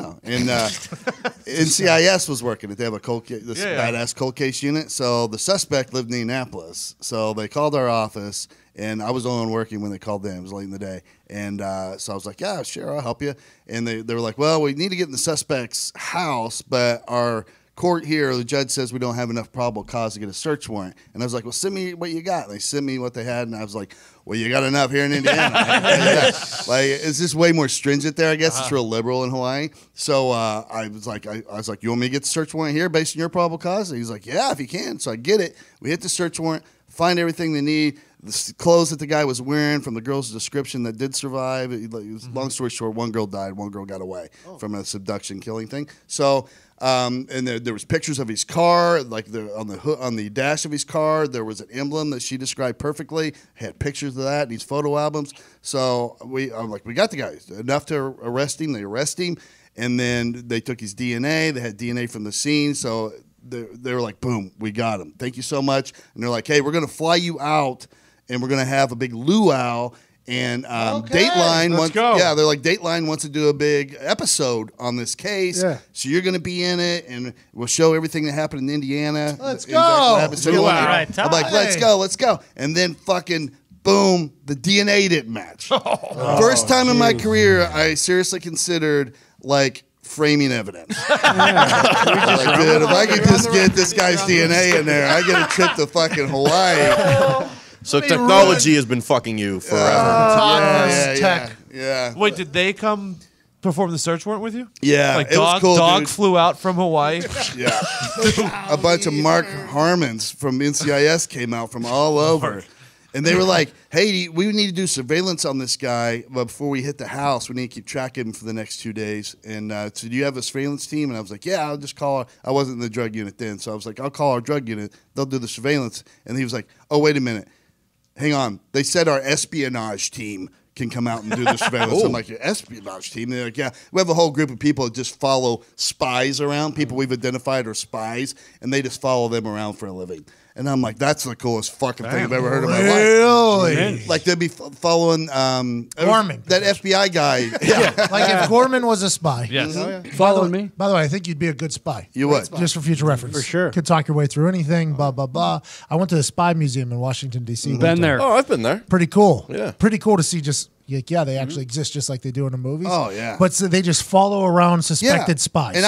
NCIS was working it. They have a cold case, this Yeah. badass cold case unit. So the suspect lived in Indianapolis. So they called our office, and I was the only one working when they called them. It was late in the day. And so I was like, yeah, sure, I'll help you. And they were like, well, we need to get in the suspect's house, but our court here, the judge says we don't have enough probable cause to get a search warrant. And I was like, well, send me what you got. And they sent me what they had, and I was like, well, you got enough here in Indiana. Like, it's just way more stringent there, I guess. It's real liberal in Hawaii. So I was like, you want me to get the search warrant here based on your probable cause? And he's like, yeah, if you can. So I get it. We hit the search warrant, find everything they need. The clothes that the guy was wearing from the girl's description that did survive. Long story short, one girl died, one girl got away from a subduction killing thing. So, and there was pictures of his car, like on the dash of his car, there was an emblem that she described perfectly. Had pictures of that in these photo albums. So I'm like, we got the guy enough to arrest him. They arrest him, and then they took his DNA. They had DNA from the scene, so they were like, boom, we got him. Thank you so much. And they're like, hey, we're gonna fly you out. And we're going to have a big luau. And Dateline let's go. Yeah, they're like, Dateline wants to do a big episode on this case. Yeah. So you're going to be in it, and we'll show everything that happened in Indiana. Let's In go. what happened in Luau. Indiana. Right, I'm like, Todd. let's go. And then fucking boom, the DNA didn't match. First time in my career, I seriously considered like framing evidence. Like, dude, if I could just get this guy's DNA in there, I get a trip to fucking Hawaii. So technology has been fucking you forever. Yeah. Wait, did they come perform the search warrant with you? Yeah, Like it was dog, cool, dog dude. flew out from Hawaii. Yeah. A bunch of Mark Harmons from NCIS came out from all over. And they were like, hey, we need to do surveillance on this guy, but before we hit the house, we need to keep track of him for the next 2 days. And so do you have a surveillance team? And I was like, yeah, I'll just call I wasn't in the drug unit then, so I was like, I'll call our drug unit. They'll do the surveillance. And he was like, oh, wait a minute. Hang on. They said our espionage team can come out and do the surveillance. I'm like, your espionage team? They're like, yeah. We have a whole group of people that just follow spies around, people we've identified are spies, and they just follow them around for a living. And I'm like, that's the coolest fucking thing I've ever heard in my life. Really? Like they'd be following Gorman. that FBI guy. Like if Gorman was a spy. Yes. Following me? By the way, I think you'd be a good spy. You would. Just for future reference. For sure. Could talk your way through anything, blah, blah, blah. I went to the Spy Museum in Washington, D.C. Been there. Oh, I've been there. Pretty cool. Yeah. Pretty cool to see just, like, they actually exist just like they do in the movies. Oh, yeah. But so they just follow around suspected spies. And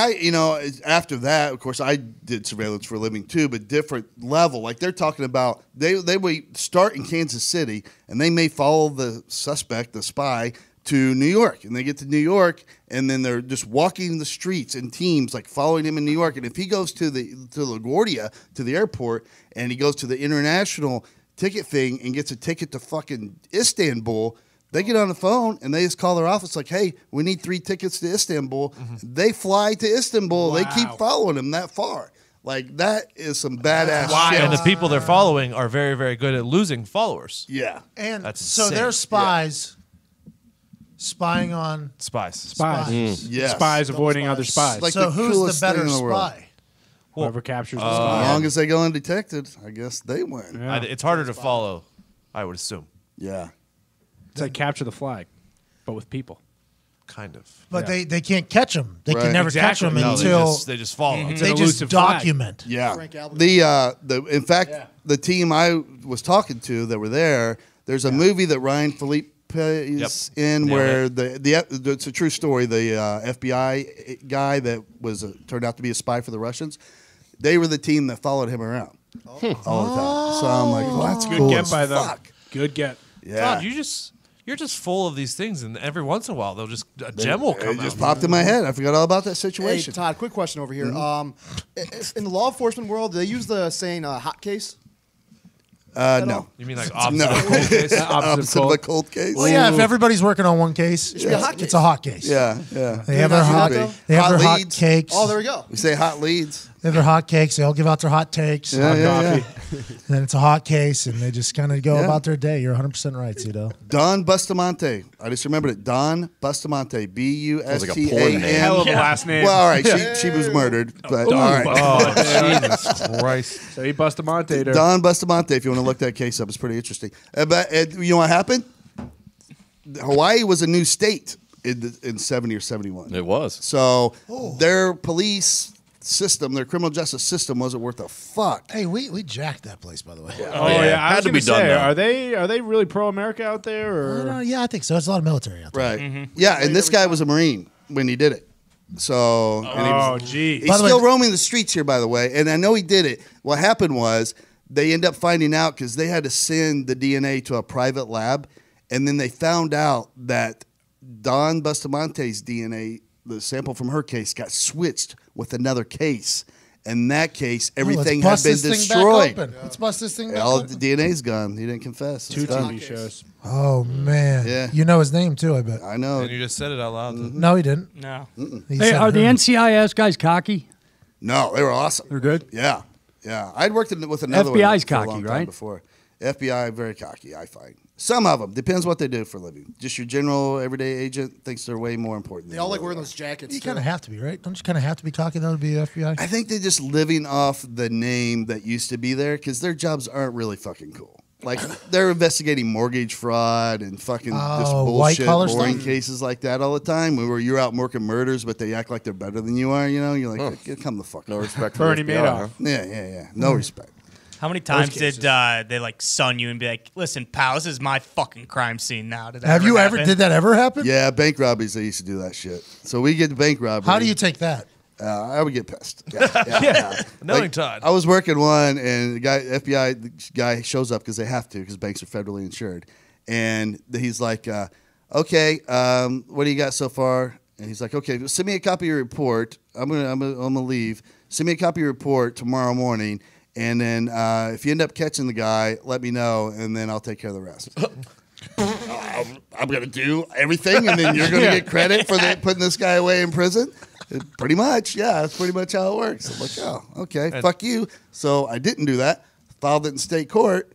after that, of course, I did surveillance for a living too, but different level. Like they're talking about, they would start in Kansas City, and they may follow the suspect, the spy, to New York. And they get to New York, and then they're just walking the streets in teams, like following him in New York. And if he goes to LaGuardia, to the airport, and he goes to the international ticket thing and gets a ticket to fucking Istanbul, they get on the phone and they just call their office like, hey, we need 3 tickets to Istanbul. They fly to Istanbul. Wow. They keep following him that far. Like, that is some badass shit. And the people they're following are very, very good at losing followers. Yeah. And That's so insane. they're spies spying on Spies. spies. Yes. Spies avoiding other spies. Like So the who's coolest the better thing in the world. spy? Whoever captures the As spy. long as they go undetected, I guess they win. Yeah. It's harder to follow, I would assume. Yeah. It's like capture the flag, but with people. Kind of. But they can't catch them. They Right. can never catch them No, until they just follow. It's they an just elusive flag. document. Yeah. Frank Albert. In fact, the team I was talking to that were there, there's a movie that Ryan Felipe is in Nailed where it. it's a true story. The FBI guy that was turned out to be a spy for the Russians, they were the team that followed him around all the time. So I'm like, well, that's Good cool get as by them. fuck. Good get. Yeah. Todd, you're just full of these things, and every once in a while, a gem will come It just out. popped in my head. I forgot all about that Hey, situation. Todd, quick question over here. In the law enforcement world, do they use the saying hot case? No. You mean like opposite No. of cold case? Opposite of a cold case. Well, yeah, if everybody's working on one case, be a hot case. it's a hot case. Yeah. They have their hot. not do that, They have Hot their hot leads. cakes. Oh, there we go. We say hot leads. They have their hot cakes. They all give out their hot takes. Yeah, hot yeah, coffee. And then it's a hot case, and they just kind of go Yeah. about their day. You're 100% right, Cito. Don Bustamante. I just remembered it. Don Bustamante. Sounds like a porn Bustamante. name. Hell of a last name. Well, all right. She was murdered. But all right. Oh, Jesus Christ. So he Bustamante her. Don Bustamante, if you want to look that case up, it's pretty interesting. But you know what happened? Hawaii was a new state in 70 or 71. It was. So their police system, their criminal justice system wasn't worth a fuck. Hey, we jacked that place, by the way. Oh yeah, I Had was to be gonna done say, now. are they really pro America out there? Or Yeah, I think so. It's a lot of military out there. Right. Yeah, and this guy was a Marine when he did it. So and he was, gee, he's By the way- still roaming the streets here, by the way. And I know he did it. What happened was they end up finding out because they had to send the DNA to a private lab. And then they found out that Don Bustamante's DNA, the sample from her case, got switched with another case. In that case, everything had been destroyed. Let's bust this thing back All open. the DNA's gone. He didn't confess. two It's done. TV shows. Oh, man. Yeah. You know his name, too, I bet. I know. And you just said it out loud. No, he didn't. No. He Hey, said are the her. NCIS guys cocky? No, they were awesome. They're good? Yeah, yeah. I'd worked with another FBI's one for a cocky, long time right? before. FBI very cocky, I find. Some of them depends what they do for a living. Just your general everyday agent thinks they're way more important. They than all you like really wearing are. those jackets. You too. kind of have to be, right? Don't you kind of have to be cocky, though, to be FBI? I think they're just living off the name that used to be there because their jobs aren't really fucking cool. Like they're investigating mortgage fraud and fucking just Oh, bullshit, white-collar boring stuff? cases like that all the time. Where you're out working murders, but they act like they're better than you are. You know, you're like, come the fuck. No on. respect for Bernie the FBI, Madoff. huh? Yeah. No respect. How many times did they like sun you and be like, "Listen, pal, this is my fucking crime scene now"? Did that Have you ever? happen? Did that ever happen? Yeah, bank robberies. They used to do that shit. So we get the bank robbery. How do you take that? I would get pissed. Yeah. Knowing Todd. I was working one, and the FBI guy shows up because they have to because banks are federally insured, and he's like, "Okay, what do you got so far?" And he's like, "Okay, send me a copy of your report. I'm gonna leave. Send me a copy of your report tomorrow morning." And then if you end up catching the guy, let me know, and then I'll take care of the rest. I'm going to do everything, and then you're going to get credit for putting this guy away in prison? Pretty much, yeah. That's pretty much how it works. I'm like, oh, okay, fuck you. So I didn't do that. Filed it in state court.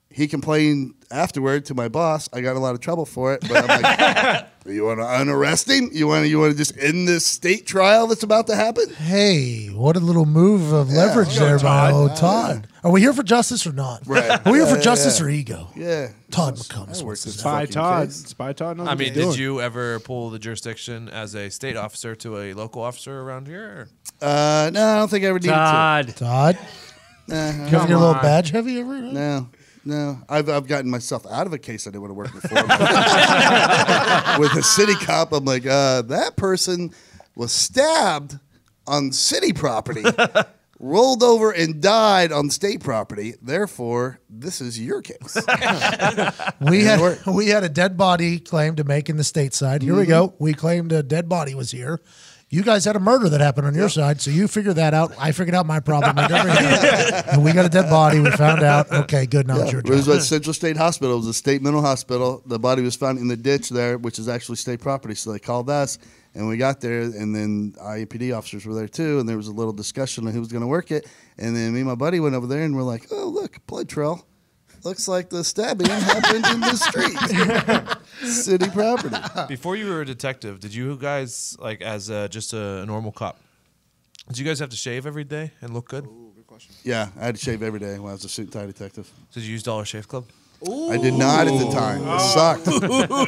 He complained afterward to my boss, I got in a lot of trouble for it. But I'm like, you want to unarrest him? You want to just end this state trial that's about to happen? Hey, what a little move of leverage there by old Todd. Are we here for justice or not? Right. Are we here for justice or ego? Yeah. Todd McCombs. What's his name? Spy Todd. Spy Todd knows I what mean, he's doing. did you ever pull the jurisdiction as a state officer to a local officer around here? No, I don't think I ever needed to. Todd. You ever get a little badge heavy ever? No. I've gotten myself out of a case I didn't want to work before. With a city cop, I'm like, that person was stabbed on city property, rolled over and died on state property. Therefore, this is your case. We had a dead body claimed to make in the state side. Here we go. We claimed a dead body was here. You guys had a murder that happened on your side, so you figured that out. I figured out my problem. And we got a dead body. We found out. Okay, good. Now it's your It was job. at Central State Hospital. It was a state mental hospital. The body was found in the ditch there, which is actually state property. So they called us, and we got there, and then IAPD officers were there too, and there was a little discussion on who was going to work it. And then me and my buddy went over there, and we're like, oh, look, blood trail. Looks like the stabbing happened in the street. City property. Before you were a detective, did you guys, like, as just a normal cop, did you guys have to shave every day and look good? Yeah, I had to shave every day when I was a suit and tie detective. Did you use Dollar Shave Club? I did not at the time. It sucked.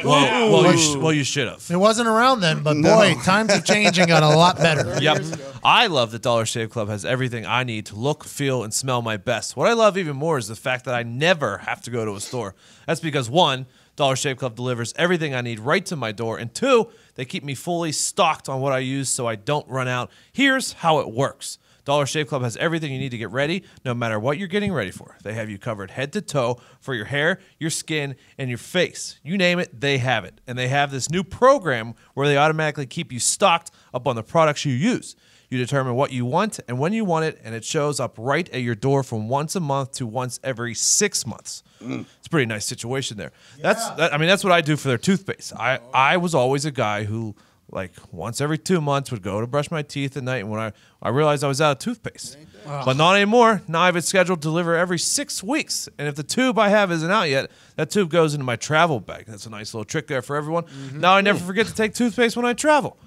Well, you should have. It wasn't around then, but boy, times have changed and got a lot better. Yep. I love that Dollar Shave Club has everything I need to look, feel, and smell my best. What I love even more is the fact that I never have to go to a store. That's because, one, Dollar Shave Club delivers everything I need right to my door, and two, they keep me fully stocked on what I use so I don't run out. Here's how it works. Dollar Shave Club has everything you need to get ready, no matter what you're getting ready for. They have you covered head to toe for your hair, your skin, and your face. You name it, they have it. And they have this new program where they automatically keep you stocked up on the products you use. You determine what you want and when you want it, and it shows up right at your door from once a month to once every 6 months. It's a pretty nice situation there. Yeah. That's what I do for their toothpaste. I was always a guy who, like, once every 2 months would go to brush my teeth at night, and when I realized I was out of toothpaste. But not anymore. Now I have it scheduled to deliver every 6 weeks. And if the tube I have isn't out yet, that tube goes into my travel bag. That's a nice little trick there for everyone. Now I never forget to take toothpaste when I travel.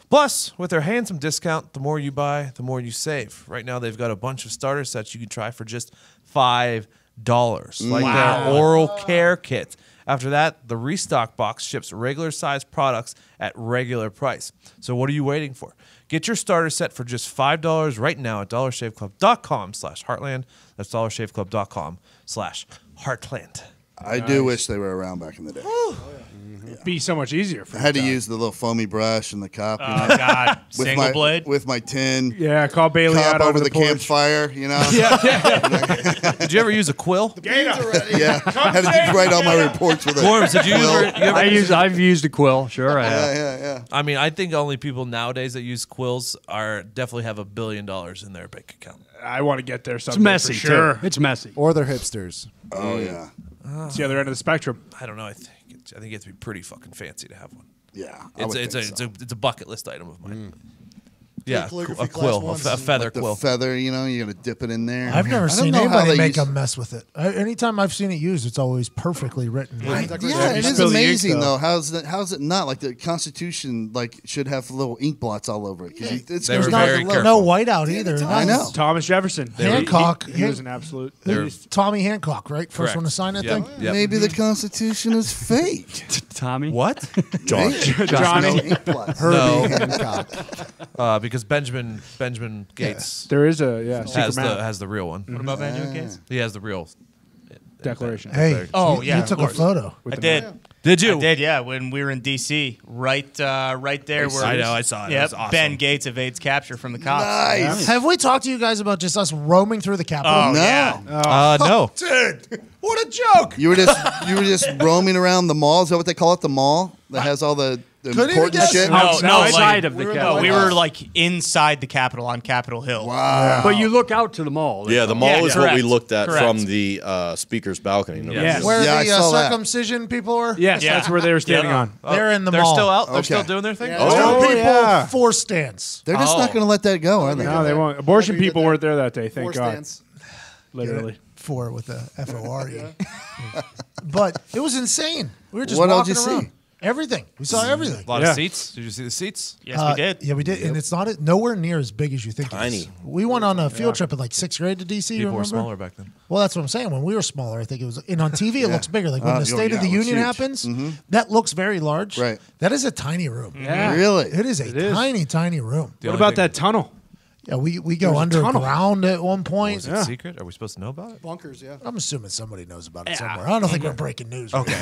Plus, with their handsome discount, the more you buy, the more you save. Right now they've got a bunch of starter sets you can try for just $5. Like their oral care kit. After that, the restock box ships regular sized products at regular price. So what are you waiting for? Get your starter set for just $5 right now at dollarshaveclub.com/heartland. That's dollarshaveclub.com/heartland. I do wish they were around back in the day. It'd be so much easier for I had to use the little foamy brush and the cup. Oh, God. Single blade? With my tin. Yeah, call Bailey cup out over on the porch. campfire, you know? Did you ever use a quill? Yeah. Had to write all my reports with a Worms, did you quill. I've used a quill. Sure, I have. Yeah. I mean, I think only people nowadays that use quills definitely have $1 billion in their bank account. I want to get there someday. It's messy, for sure. too. It's messy. Or they're hipsters. Oh, yeah. It's the other end of the spectrum. I don't know. I think you have to be pretty fucking fancy to have one. Yeah. It's a bucket list item of mine. Yeah, calligraphy a class quill, ones. a feather The quill. feather, you know, you got to dip it in there. I've never I don't seen know how anybody they make use- a mess with it. Anytime I've seen it used, it's always perfectly written. Yeah, it is spill the ink, amazing though. though. How's it not like the Constitution? Like should have little ink blots all over it because it's They there's were not very the careful. No whiteout either. I know. Thomas Jefferson. Hancock. He was an absolute. Tommy Hancock, right? First Correct. one to sign that Yep. thing. Yep. Maybe the Constitution is fake. Tommy? What? Johnny. Johnny. No ink blots. Herbie Hancock. Because Benjamin Gates There is a secret map. has the real one. What about Benjamin Gates? He has the real Declaration. Hey, Oh, you yeah, took of a course. photo. With I the did. map. Did you? I did, yeah. When we were in D.C., right there where I know, I saw it. It Yep, was awesome. Ben Gates evades capture from the cops. Nice. Have we talked to you guys about just us roaming through the Capitol? Oh, No. yeah. No. Dude, what a joke! You were just roaming around the mall. Is that what they call it? The mall that has all the even important guess. shit. No, Outside like, of the no, Capitol. we were like inside the Capitol on Capitol Hill. Wow. But you look out to the mall. Yeah, the mall Yeah, is what we correct. looked at Correct. from the speaker's balcony. No Yes. Where Yeah, I the saw that. circumcision people were? Yes, Yeah. that's where they were standing Yeah. on. They're in the They're mall. still out. They're Okay. still doing their thing. Those people yeah. force stance. They're just not going to let that go, are they? No, they won't. Abortion Whatever you people did weren't there that day. Thank Four God. stands. Literally. for with a F-O-R-E. But it was insane. We were just What walking else did you around. see? Everything. We saw everything. A lot of seats. Did you see the seats? Yes, we did. Yeah, we did. And it's not nowhere near as big as you think it is. Tiny. We went on a field trip in like 6th grade to D.C. People were remember? smaller back then. Well, that's what I'm saying. When we were smaller, I think it was. And on TV, it looks bigger. Like when the State of the it looks Union huge. happens, that looks very large. Right. That is a tiny room. Yeah. Really? It is a tiny, tiny room. The What only about thing- that tunnel? Yeah, we go There's a tunnel. underground at one point. Was it secret? Are we supposed to know about it? Bunkers, yeah. I'm assuming somebody knows about it somewhere. I don't think we're breaking news. Okay.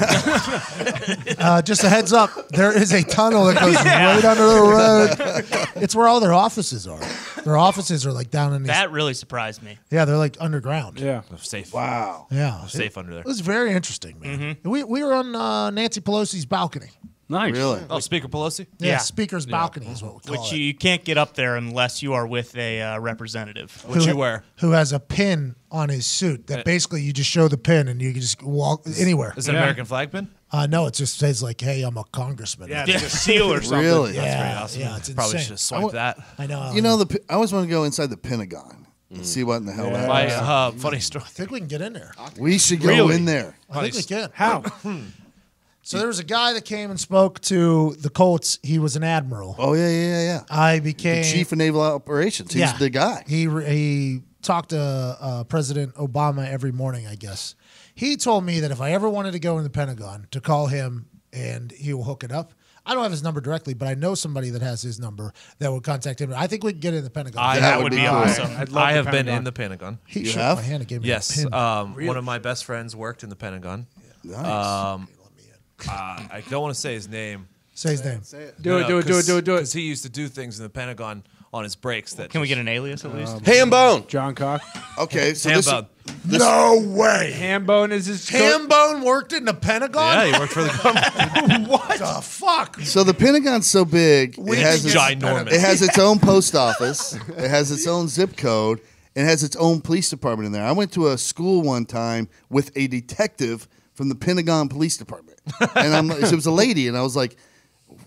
Just a heads up, there is a tunnel that goes right under the road. It's where all their offices are. Their offices are like down in these. That really surprised me. Yeah, they're like underground. Yeah. Safe. Wow. Yeah. Safe under there. It was very interesting, man. We were on Nancy Pelosi's balcony. Nice. Really? Oh, Speaker Pelosi? Yeah, Speaker's balcony is what we call Which it. you can't get up there unless you are with a representative. What you wear? Who has a pin on his suit that basically you just show the pin and you can just walk anywhere. Is it an American flag pin? No, it just says like, "Hey, I'm a congressman." Yeah, it's a seal or something. Really? yeah, Pretty awesome. yeah, it's Probably insane. should have swiped that. I know. You know, I always want to go inside the Pentagon and see what in the hell that My is. funny story. I think we can get in there. We should go in there. I think we can. How? So there was a guy that came and spoke to the Colts. He was an admiral. Oh, yeah. I became The chief of naval operations. He's the guy. He talked to President Obama every morning, I guess. He told me that if I ever wanted to go in the Pentagon, to call him and he will hook it up. I don't have his number directly, but I know somebody that has his number that would contact him. I think we can get in the Pentagon. That would be cool. awesome. I have been in the Pentagon. He You shook have? my hand and gave me Yes. a pin. One of my best friends worked in the Pentagon. Nice. I don't want to say his name. Say his name. Do it. Because he used to do things in the Pentagon on his breaks. That Can we get an alias at least? Hambone. John Cock. Okay, so Hambone. No way. Hambone is his Hambone worked in the Pentagon? Yeah, he worked for the government. What the fuck? So the Pentagon's so big, it has, ginormous. it has its own post office, it has its own zip code, and it has its own police department in there. I went to a school one time with a detective from the Pentagon Police Department, and it was a lady, and I was like,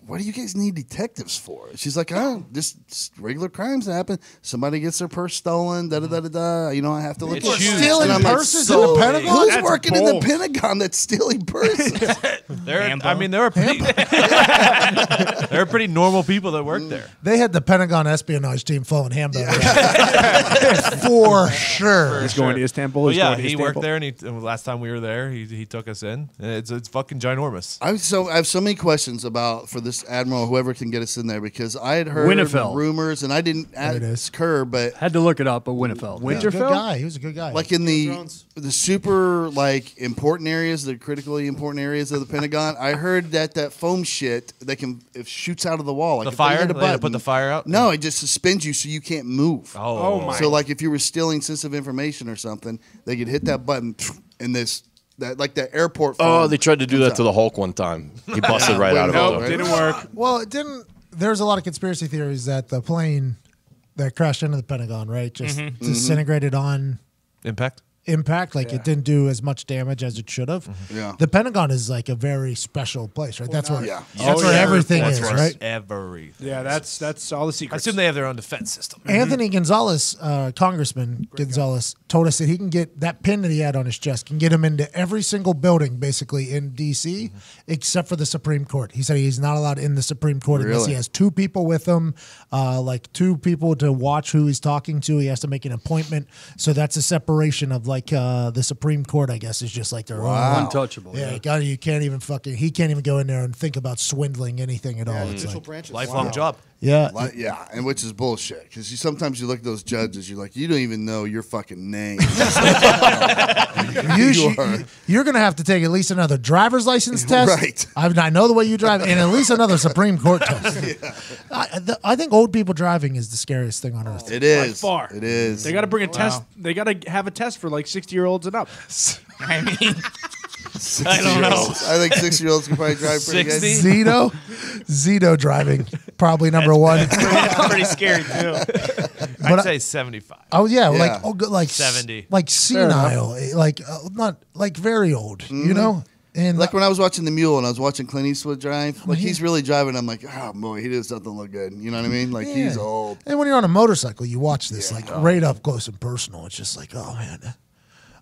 "What do you guys need detectives for?" She's like, "Oh, just regular crimes that happen. Somebody gets their purse stolen. Da da da da da. You know, I have to look It's for huge. Stealing And I'm like, purses in the Pentagon? Who's That's working in the bold. Pentagon that's stealing purses? There were pretty normal people that worked there. They had the Pentagon espionage team following Hambone around. For sure. He's going to Istanbul. But He's yeah, going to he Istanbul. worked there, and last time we were there, he took us in, and it's fucking ginormous. I have so many questions for this admiral, whoever can get us in there, because I had heard Winterfeld. rumors, and I didn't it is. ask her, but Had to look it up, but Winterfeld. He was a good Winterfell? guy. He was a good guy. like in the super like important areas, the critically important areas of the Pentagon, I heard that foam shit it shoots out of the wall. Like The if they fire? hit a They had to button- put the fire out? No, it just suspends you so you can't move. Oh, my. So like if you were stealing sensitive information or something, they could hit that button and that airport. Oh, phone they tried to do comes that to out. the Hulk one time. He busted right out of Nope, it. didn't work. well, it didn't. There's a lot of conspiracy theories that the plane that crashed into the Pentagon, right, just disintegrated on impact. impact. Like it didn't do as much damage as it should have. Yeah. The Pentagon is like a very special place, right? That's where yeah. that's where everything is, That's right? everything. Yeah, that's all the I secrets. assume they have their own defense system. Anthony Gonzalez, Congressman Gonzalez, told us that he can get that pin that he had on his chest, can get him into every single building basically in D.C. Except for the Supreme Court. He said he's not allowed in the Supreme Court unless Really? he has two people with him, like two people to watch who he's talking to. He has to make an appointment. So that's a separation of like the Supreme Court, I guess, is just like their own. Untouchable. Yeah, you can't even he can't even go in there and think about swindling anything at all. It's Official like, branches. Lifelong job. yeah. Like, yeah, and which is bullshit because sometimes you look at those judges, you're like, you don't even know your fucking name. You're going to have to take at least another driver's license test. Right. I know the way you drive, and at least another Supreme Court test. I think old people driving is the scariest thing on earth. It is. far. It is. They got to bring a test. They got to have a test for like 60-year-olds and up. I mean, 6-year-olds. I think 6-year-olds can probably drive pretty 60? good. Zito driving, probably number one. pretty scary too. I'd say 75. Oh yeah, Yeah. like 70. like senile, like not like very old, you know. And Like when I was watching The Mule and I was watching Clint Eastwood drive, like he's really driving. I'm like, oh boy, he doesn't look good. You know what I mean? Like he's Yeah. old. And when you're on a motorcycle, you watch this like right up close and personal. It's just like, oh man.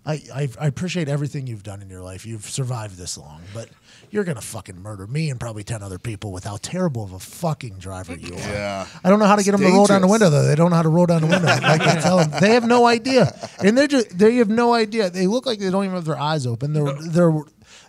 I appreciate everything you've done in your life. You've survived this long, but you're going to fucking murder me and probably 10 other people with how terrible of a fucking driver you are. Yeah. I don't know how to get them to roll down the window, though. They don't know how to roll down the window. Like I tell them, they have no idea. And they have no idea. They look like they don't even have their eyes open.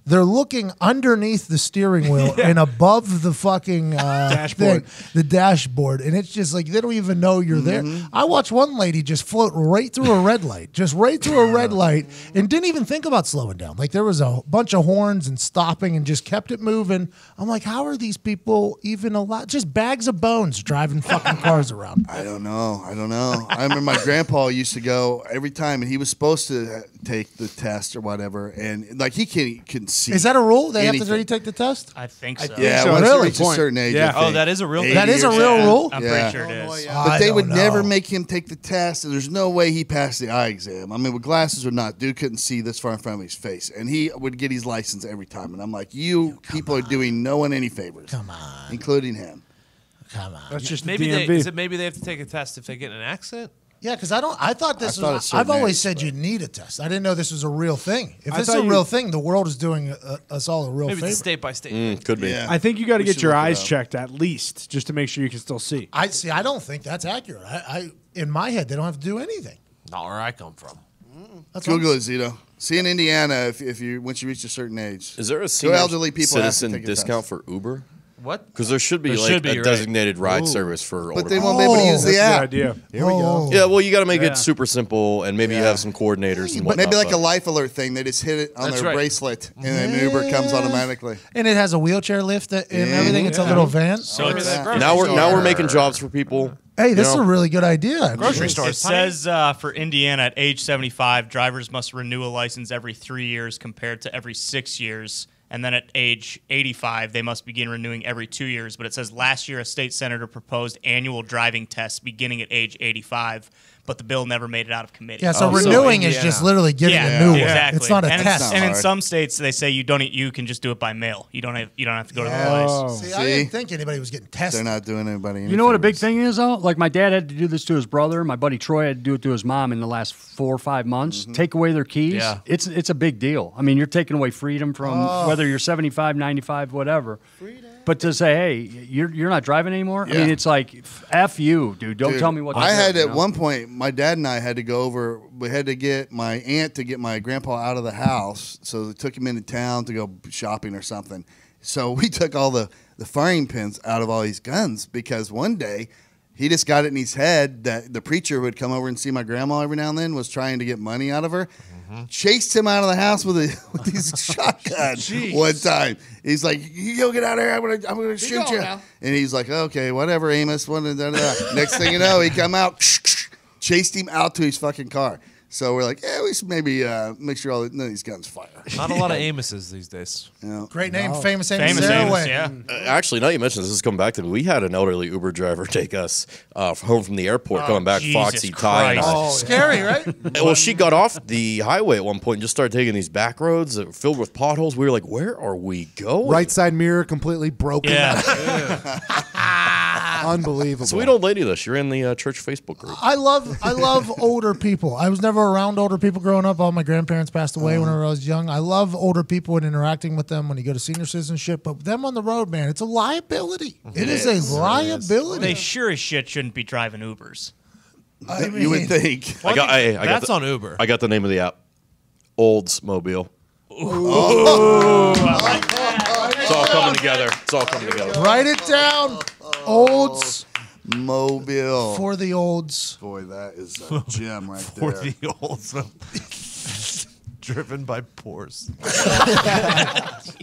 They're looking underneath the steering wheel and above the fucking dashboard. The dashboard, and it's just like they don't even know you're there. I watched one lady just float right through a red light, and didn't even think about slowing down. Like there was a bunch of horns and stopping, and just kept it moving. I'm like, how are these people even allowed? Just bags of bones driving fucking cars around. I don't know. I remember my grandpa used to go every time, and he was supposed to take the test or whatever, and like he couldn't see. Is that a rule? They have to anything. really take the test? I think so. Yeah, so. once Really? you reach a certain age. Yeah. I think. Oh, that is a real. 80 That is a or real something. rule? I'm Yeah. pretty sure it is. But they don't would never know. make him take the test, and there's no way he passed the eye exam. I mean, with glasses or not, dude couldn't see this far in front of his face, and he would get his license every time. And I'm like, people are doing no one any favors. Come on. Including him. Come on. That's just Maybe the they DMV. have to take a test if they get in an accident. Yeah, because I thought this thought was. a certain I've always age, said but- you need a test. I didn't know this was a real thing. If I this is thought a you- real thing, the world is doing us all a real Maybe favor. it's state by state. Could be. Yeah. I think you got to We get should your look it eyes up. checked at least, just to make sure you can still see. I see. I don't think that's accurate. I in my head, they don't have to do anything. Not where I come from. That's what Google it, Zito. See in Indiana, if you once you reach a certain age. Is there a So senior elderly people have to citizen take a discount test. for Uber? What? Because there should be There like should be, a right. designated ride service for older But they people. won't be able to use That's the a app. good idea. Here we go. Yeah, well, you got to make Yeah. it super simple, and maybe you have some coordinators and whatnot. Maybe like but- a life alert thing. They just hit it on That's their right. bracelet, and then Uber comes automatically. And it has a wheelchair lift and everything. It's a little van. So maybe that grocery Now store. we're making jobs for people. Hey, this is know? a really good idea. actually. Grocery stores. It says for Indiana, at age 75, drivers must renew a license every 3 years compared to every 6 years. And then at age 85, they must begin renewing every 2 years. But it says last year, a state senator proposed annual driving tests beginning at age 85, but the bill never made it out of committee. Yeah, so Oh, so renewing is Indiana. just literally getting Yeah, a new one. exactly. It's not a and test. And in hard. some states, they say you can just do it by mail. You don't have to go to the Oh. place. See, I didn't think anybody was getting tested. They're not doing anybody. You know what a big thing is, though? Like, my dad had to do this to his brother. My buddy Troy had to do it to his mom in the last 4 or 5 months. Take away their keys. Yeah. It's a big deal. I mean, you're taking away freedom from whether you're 75, 95, whatever. But to say, hey, you're not driving anymore? I Yeah. mean, it's like, F you, dude. Don't Dude, tell me what to do. I had you at know? one point, my dad and I had to go over. We had to get my aunt to get my grandpa out of the house, so they took him into town to go shopping or something. So we took all the firing pins out of all these guns because one day he just got it in his head that the preacher who would come over and see my grandma every now and then was trying to get money out of her. Chased him out of the house with his shotgun one time. He's like, "You go get out of here! I'm gonna shoot you!" And he's like, "Okay, whatever, Amos." Next thing you know, he come out, chased him out to his fucking car. So we're like, yeah, we should maybe make sure none of these guns fire. Not a lot of Amoses these days. You know? Great name, famous Amos. Famous There Amos, away. yeah. Actually, now you mention this is coming back to me. We had an elderly Uber driver take us home from the airport, coming back. Jesus Foxy, Ty, and I. Christ. Scary, right? Well, she got off the highway at one point and just started taking these back roads that were filled with potholes. We were like, "Where are we going?" Right side mirror completely broken. Yeah. Unbelievable. So we don't lady this. You're in the church Facebook group. I love older people. I was never around older people growing up. All my grandparents passed away whenever I was young. I love older people and interacting with them when you go to senior citizenship. But them on the road, man, it's a liability. It is a liability. They sure as shit shouldn't be driving Ubers. I mean, You would think. I got That's the, on Uber. I got the name of the app. Oldsmobile. It's all coming together. It's all coming together. Write it down. Olds Mobile. for the olds. Boy, that is a gem right For there. the old driven by pores.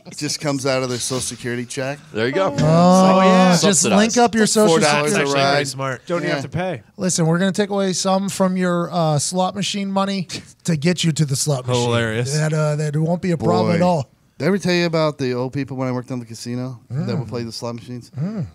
It just comes out of their Social Security check. There you go. Oh, yeah. Just Subsidized. link up your social $4 That's security. a actually very ride. smart. Don't even have to pay. Listen, we're going to take away some from your slot machine money to get you to the slot machine. Hilarious. That won't be a problem Boy. at all. Did I ever tell you about the old people when I worked on the casino that would play the slot machines? I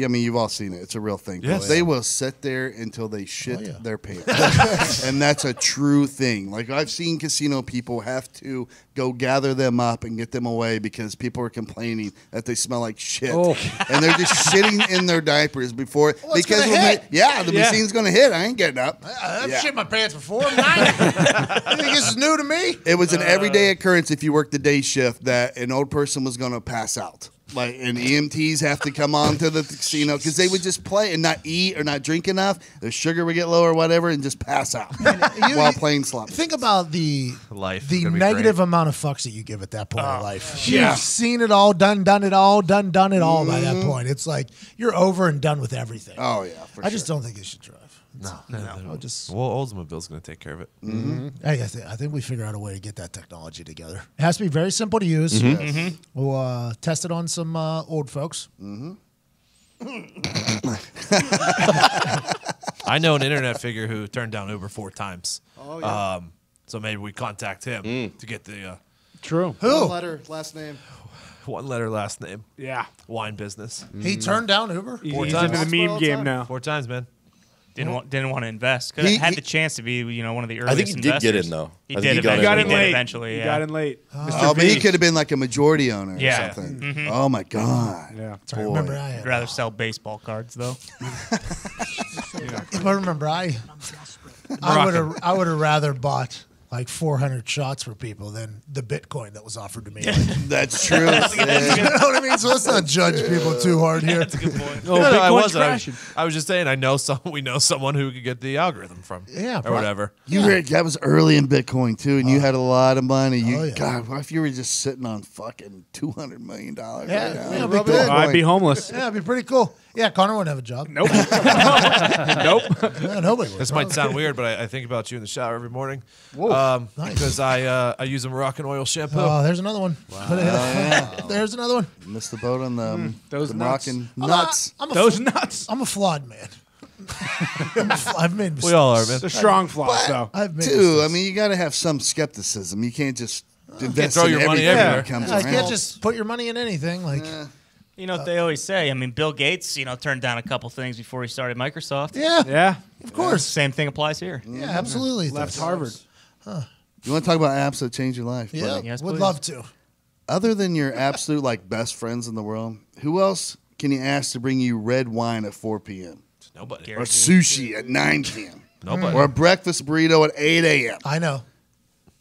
mean, you've all seen it. It's a real thing. Yes. They will sit there until they shit their pants. And that's a true thing. Like, I've seen casino people have to go gather them up and get them away because people are complaining that they smell like shit. And they're just shitting in their diapers before. it's because gonna hit. the machine's going to hit. I ain't getting up. I've shit my pants before. I'm 90. You think this is new to me. It was an everyday occurrence if you worked the day shift that an old person was going to pass out. Like, and EMTs have to come on to the casino because they would just play and not eat or not drink enough. Their sugar would get low or whatever and just pass out while playing slots. Think about the negative amount of fucks that you give at that point in life. You've seen it all, done it all by that point. It's like you're over and done with everything. Oh, yeah, for sure. I just don't think you should drive. No. I'll just. Well, Oldsmobile's going to take care of it. Hey, I think we figure out a way to get that technology together. It has to be very simple to use. We'll test it on some old folks. I know an internet figure who turned down Uber 4 times. Oh, yeah. So maybe we contact him to get the True. Who? One letter, last name. 1-letter last name. Yeah. Wine business. He turned down Uber? He's 4 into times. the meme game now. 4 times, man. Didn't want to invest. Could have had the chance to be, one of the earliest I think he did investors. get in, though. He I did think he got eventually. in He did late. eventually. He Yeah. got in late. Oh, but he could have been like a majority owner Yeah. or something. Oh, my God. Yeah. I remember I I'd rather sell baseball cards though. But remember, I would have rather bought like 400 shots for people than the Bitcoin that was offered to me. That's true. You know what I mean? So let's not judge people too hard here. That's a good point. No, Bitcoin's I wasn't. crashing. I was just saying. We know someone who could get the algorithm from. Yeah, or whatever. You were, that was early in Bitcoin, too, and you had a lot of money. yeah. God, what if you were just sitting on fucking $200 million right Yeah, now? yeah, Rub big it in. I'd be homeless. Yeah, it'd be pretty cool. Yeah, Connor wouldn't have a job. Nope. Nope. Yeah, nobody would. This might sound weird, but I think about you in the shower every morning. Nice. Because I use a Moroccan oil shampoo. Oh, there's another one. There's another one. Missed the boat on the, those the nuts. Moroccan nuts. Those nuts. I'm a flawed man. I've made mistakes. We all are, man. The strong flaws, though. I've made Too, mistakes. I mean, you got to have some skepticism. You can't just invest throw in your money everything everywhere. that comes I around. can't just put your money in anything. Like, You know what they always say? I mean, Bill Gates, turned down a couple things before he started Microsoft. yeah, Yeah. of course. Same thing applies here. Yeah, absolutely. it Left does. Harvard. You want to talk about apps that change your life? Yeah, buddy? Yes, would please. love to. Other than your absolute best friends in the world, who else can you ask to bring you red wine at 4 p.m. Nobody. or sushi at 9 p.m. Nobody. or a breakfast burrito at 8 a.m. I know.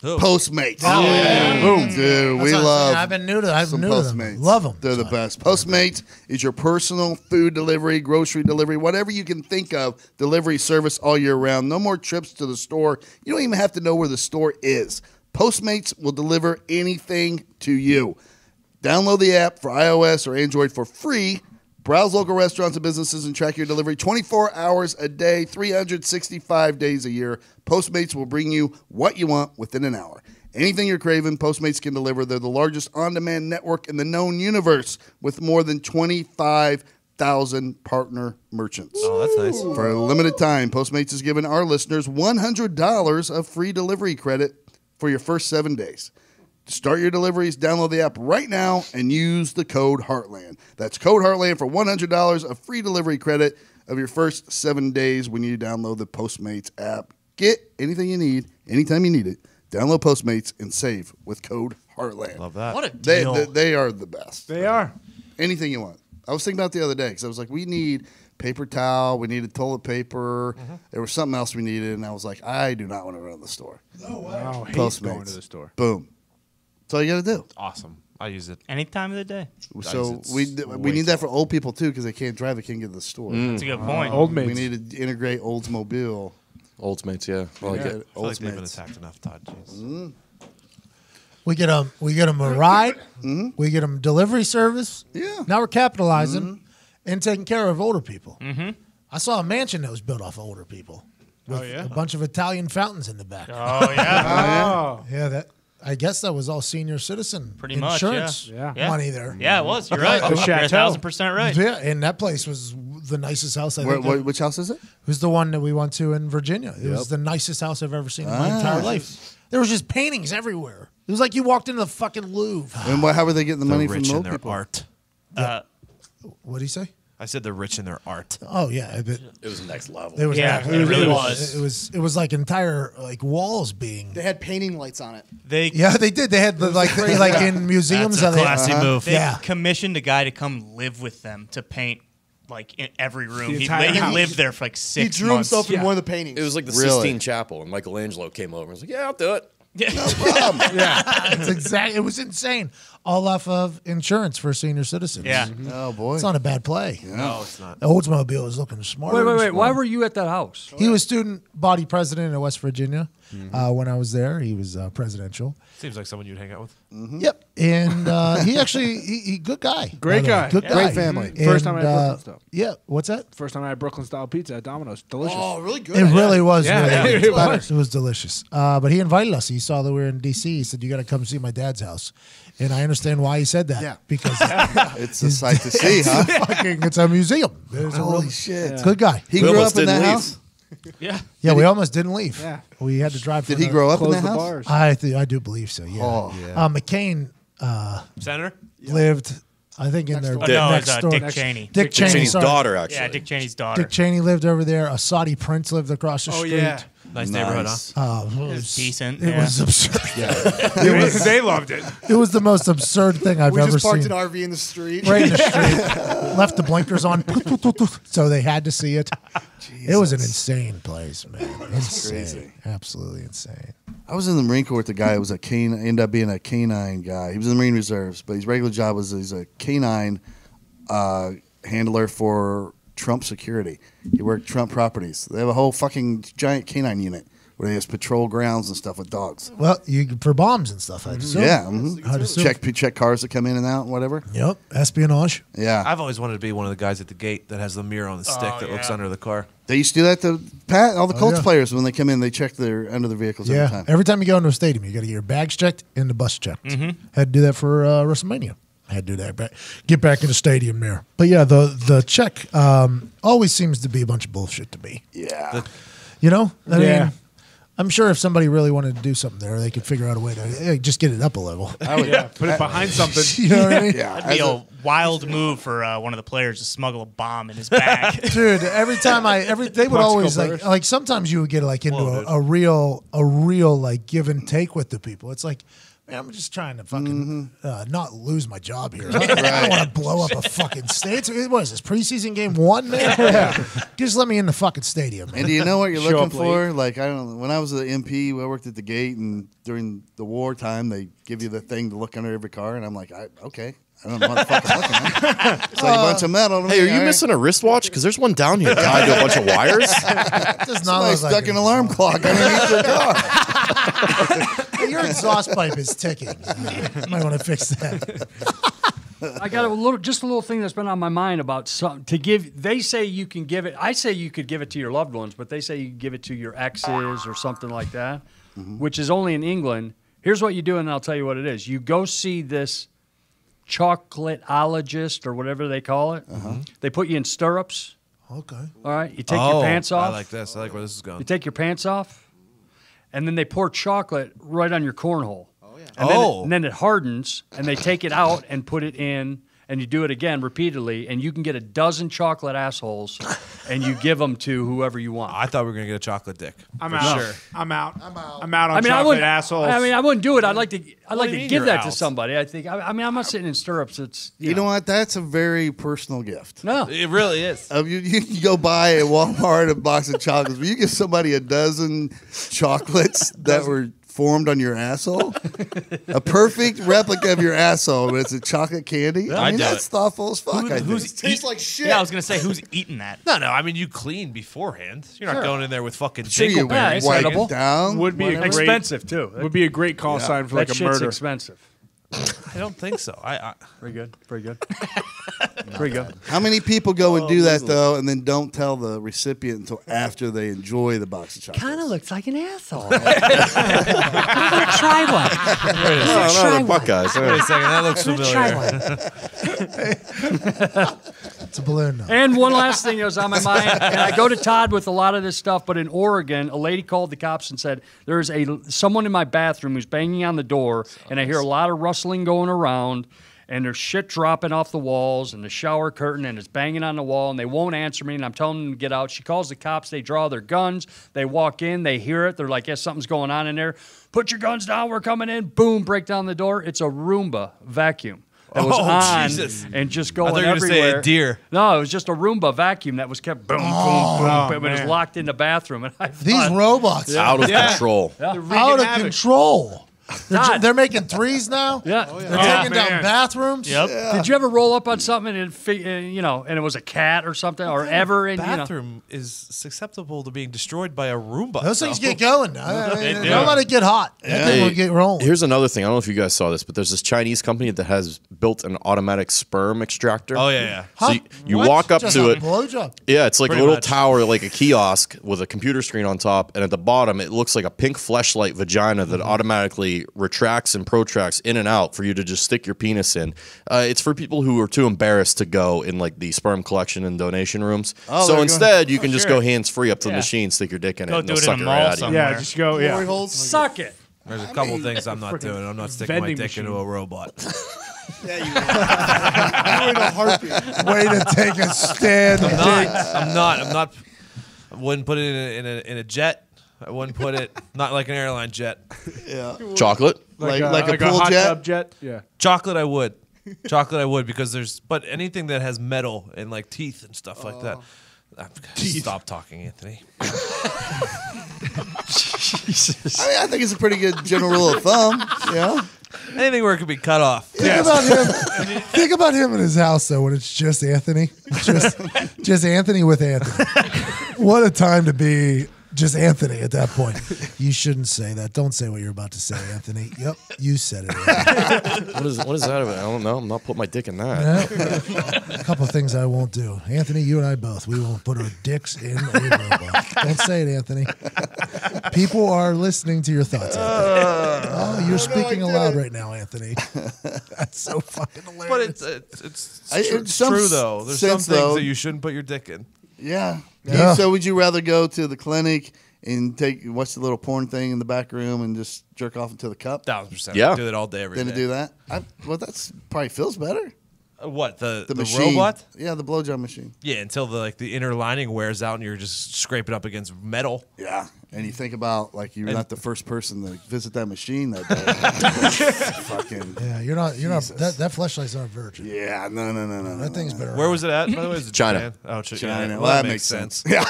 Who? Postmates. Boom. Dude, we That's what I'm love saying. I've been new to. I've some been new to them. Postmates. Love them. They're the best. Postmates is your personal food delivery, grocery delivery, whatever you can think of, delivery service all year round. No more trips to the store. You don't even have to know where the store is. Postmates will deliver anything to you. Download the app for iOS or Android for free. Browse local restaurants and businesses and track your delivery 24 hours a day, 365 days a year. Postmates will bring you what you want within an hour. Anything you're craving, Postmates can deliver. They're the largest on-demand network in the known universe with more than 25,000 partner merchants. Oh, that's nice. For a limited time, Postmates has given our listeners $100 of free delivery credit for your first 7 days. To start your deliveries, download the app right now and use the code Heartland. That's code Heartland for $100 of free delivery credit of your first 7 days when you download the Postmates app. Get anything you need, anytime you need it. Download Postmates and save with code Heartland. Love that. What a They, deal. they are the best. They are. Anything you want. I was thinking about it the other day because I was like, we need paper towel, we needed toilet paper. There was something else we needed, and I was like, I do not want to run to the store. Wow. Hate Postmates. going to the store. Boom. That's all you got to do. Awesome. I use it. Any time of the day. So it's we way need that for old people too because they can't drive, they can't get to the store. That's a good point. Old We mates. need to integrate Oldsmobile. Oldsmates, yeah. I like Yeah. it. I feel like they've been Oldsmates. attacked enough, Todd. Jeez. We get them a ride. We get them delivery service. Yeah. Now we're capitalizing and taking care of older people. I saw a mansion that was built off of older people. With a bunch of Italian fountains in the back. Oh, yeah. Oh. Yeah, that. I guess that was all senior citizen Pretty much, yeah. insurance Yeah. money there. Yeah, it was. You're right. The You're chateau. 1,000% right. Yeah, and that place was the nicest house I've ever. Which house is it? It was the one that we went to in Virginia. It was the nicest house I've ever seen in my entire life. There was just paintings everywhere. It was like you walked into the fucking Louvre. And how are they getting the They're money from rich the in old their people? art. What did he say? I said they're rich in their art. Oh yeah, It was next level. it was. Yeah, it really was. It was like entire walls being. They had painting lights on it. They Yeah, they did. They had the like in museums. That's a how classy move. They Yeah. commissioned a guy to come live with them to paint like in every room. The He entire house. lived there for like 6 He drew months. himself in one of the paintings. It was like the Really? Sistine Chapel, and Michelangelo came over and was like, "Yeah, I'll do it." No problem. It's exactly. It was insane. All off of insurance for senior citizens. Yeah. Oh boy. It's not a bad play. No, it's not. The Oldsmobile is looking smarter. Wait. and Why smarter. were you at that house? He was student body president in West Virginia. When I was there, he was presidential. Seems like someone you'd hang out with. Yep, and he actually he good guy, Great by the way. guy. Good Yeah. guy, Great family. First time I had Brooklyn style. Yeah, what's that? First time I had Brooklyn style pizza at Domino's. Delicious. Oh, really good. It really was. Yeah, really yeah, good. it was. It was delicious. But he invited us. He saw that we were in D.C. He said, "You got to come see my dad's house." And I understand why he said that. Yeah. Because It's a sight to see, huh? it's a museum. There's a Holy real- shit. Good guy. He We grew almost up in that didn't leave. house? Yeah. Yeah, we almost didn't leave. Yeah. We had to drive. Did he grow up in Close that the house? bars. I do believe so. Yeah. Oh. McCain Senator? lived, I think, in their Oh, no, next it's door. Dick Cheney. Dick Cheney, Cheney's sorry. daughter, actually. Yeah, Dick Cheney's daughter. Dick Cheney lived over there. A Saudi prince lived across the Oh, street. yeah. Nice neighborhood, huh? It was decent, It yeah. was absurd. They loved it. It was the most absurd thing I've We ever just parked seen. an RV in the street. Right in the street. Left the blinkers on, so they had to see it. It was an insane place, man. Insane. crazy. Absolutely insane. I was in the Marine Corps with the guy who was a canine, ended up being a canine guy. He was in the Marine Reserves, but his regular job was he's a canine handler for Trump security. He worked Trump properties. They have a whole fucking giant canine unit where they just patrol grounds and stuff with dogs. Well, for bombs and stuff, I'd assume. Yeah. Mm-hmm. I'd assume. Check cars that come in and out and whatever. Yep. Espionage. Yeah. I've always wanted to be one of the guys at the gate that has the mirror on the stick that looks under the car. They used to do that to Pat, all the Colts yeah. players when they come in. They check their under the vehicles Yeah. every time. Every time you go into a stadium, you got to get your bags checked and the bus checked. Had to do that for WrestleMania. Had to do that. Get back in the stadium there. But yeah, the check always seems to be a bunch of bullshit to me. Yeah. You know? I Yeah. mean, I'm sure if somebody really wanted to do something there, they could figure out a way to just get it up a level. Yeah. Put it behind something. You know what I mean? Yeah. That'd be a wild move for one of the players to smuggle a bomb in his bag. Dude, every time they would always burst. like sometimes you would get like into Whoa, a real like give and take with the people. It's like, man, I'm just trying to fucking not lose my job here. I don't want to blow up a fucking stadium. What is this, preseason game 1, man? Just let me in the fucking stadium, man. And do you know what you're Show looking up for? Like, I don't know. When I was an MP, I worked at the gate, and during the wartime, they give you the thing to look under every car, and I'm like, okay. I don't know what the fuck I'm looking at. It's like a bunch of metal. to Hey, me, are you all missing a wristwatch? Because there's one down here tied to a bunch of wires. It does not Somebody look like stuck an alarm clock underneath the car. Your exhaust pipe is ticking. You might want to fix that. I got a little thing that's been on my mind about something to give. They say you can give it. I say you could give it to your loved ones, but they say you can give it to your exes or something like that, which is only in England. Here's what you do, and I'll tell you what it is. You go see this chocolateologist or whatever they call it. They put you in stirrups. Okay. All right, you take your pants off. I like this. I like where this is going. You take your pants off, and then they pour chocolate right on your cornhole. And then it hardens, and they take it out and put it in, and you do it again repeatedly, and you can get a dozen chocolate assholes, and you give them to whoever you want. I thought we were going to get a chocolate dick. I'm out. Sure. I'm out on I chocolate wouldn't. assholes. I wouldn't do it. I'd like to do you give mean you're that to out? somebody. I think. I'm not sitting in stirrups. It's You know what? That's a very personal gift. No. It really is. You can go buy at Walmart a box of chocolates, but you give somebody a dozen chocolates that were formed on your asshole, a perfect replica of your asshole, but it's a chocolate candy. I mean, do that's it. thoughtful as fuck. I think. Who's Tastes like shit. Yeah, I was gonna say who's eating that. No, I mean, you clean beforehand. You're not going in there with fucking Sure, you dingleberries. Yeah, it's wipe edible. it down. Would be a great, Expensive too. would be a great call sign for That like a shit's murder. expensive. I don't think so. Very good. Very good. Very good. How many people go and do that though, and then don't tell the recipient until after they enjoy the box of chocolates? Kind of looks like an asshole. Try one. No, the Buckeyes. Wait a second, that looks familiar. It's a balloon. Now. And one last thing that was on my mind, and I go to Todd with a lot of this stuff, but in Oregon, a lady called the cops and said, there's someone in my bathroom who's banging on the door, and I hear a lot of rustling going around, and there's shit dropping off the walls, and the shower curtain, and it's banging on the wall, and they won't answer me, and I'm telling them to get out. She calls the cops, they draw their guns, they walk in, they hear it, they're like, yeah, something's going on in there. Put your guns down, we're coming in, boom, break down the door. It's a Roomba vacuum. that was on Jesus. and just I going thought you were gonna say everywhere. a deer. No, it was just a Roomba vacuum that was kept boom, boom, boom. It was locked in the bathroom. And I These thought, robots Out of control. out of control. They're making threes now. Yeah. They're taking down bathrooms. Yep. Did you ever roll up on something and and it was a cat or something or ever? And Bathroom is susceptible to being destroyed by a Roomba. Those things get going. They do. Don't let it get hot. That thing will get rolling. Here's another thing. I don't know if you guys saw this, but there's this Chinese company that has built an automatic sperm extractor. Oh yeah. So you What? walk up Just to a it. blowjob. Yeah, it's like Pretty a little much. tower, like a kiosk with a computer screen on top, and at the bottom it looks like a pink fleshlight vagina that automatically retracts and protracts in and out for you to just stick your penis in. It's for people who are too embarrassed to go in like the sperm collection and donation rooms. So instead, you can just go hands free up to the machine, stick your dick in Go it, and do they'll it suck in it a right mall out of you. somewhere. Yeah, just go. Yeah. Glory holes. suck it. There's a couple things I'm not doing. I'm not sticking my vending dick machine. into a robot. Yeah, you will. In a heartbeat. Way to take a stand. I'm not. I wouldn't put it in a jet. I wouldn't put it not like an airline jet. Yeah. Chocolate? Like a pool hot jet? tub jet. Yeah. Chocolate I would. Chocolate I would because but anything that has metal and like teeth and stuff like that. Stop talking, Anthony. I think it's a pretty good general rule of thumb. Yeah. Anything where it could be cut off. Think about him in his house though when it's just Anthony. Just Anthony with Anthony. What a time to be just Anthony at that point. You shouldn't say that. Don't say what you're about to say, Anthony. Yep, you said it. What is that about? I don't know. I'm not putting my dick in that. A couple of things I won't do. Anthony, you and I both. We won't put our dicks in a robot. Don't say it, Anthony. People are listening to your thoughts. Oh, you're speaking aloud right now, Anthony. That's so fucking hilarious. But it's some true though. There's some sense, things though. that you shouldn't put your dick in. Yeah. Yeah. So would you rather go to the clinic and watch the little porn thing in the back room and just jerk off into the cup 1000%. Yeah. I do that all day, every day. than to do that? Well, that's probably feels better. What the machine. robot? Yeah, the blowjob machine. Yeah, until the inner lining wears out and you're just scraping up against metal. Yeah. And you think about like you're not the first person to visit that machine that day. Fucking Yeah, you're not. That fleshlight's not a virgin. yeah, no. That thing's been around. Where was it at, by the way? Is it China. Japan? Oh, China. Yeah. Well, that makes sense. Yeah.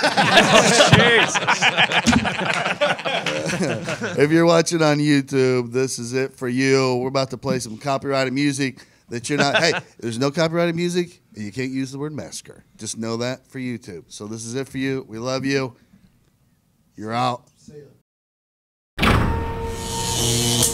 If you're watching on YouTube, this is it for you. We're about to play some copyrighted music that you're not. Hey, there's no copyrighted music, and you can't use the word massacre. Just know that for YouTube. So this is it for you. We love you. You're out. See ya.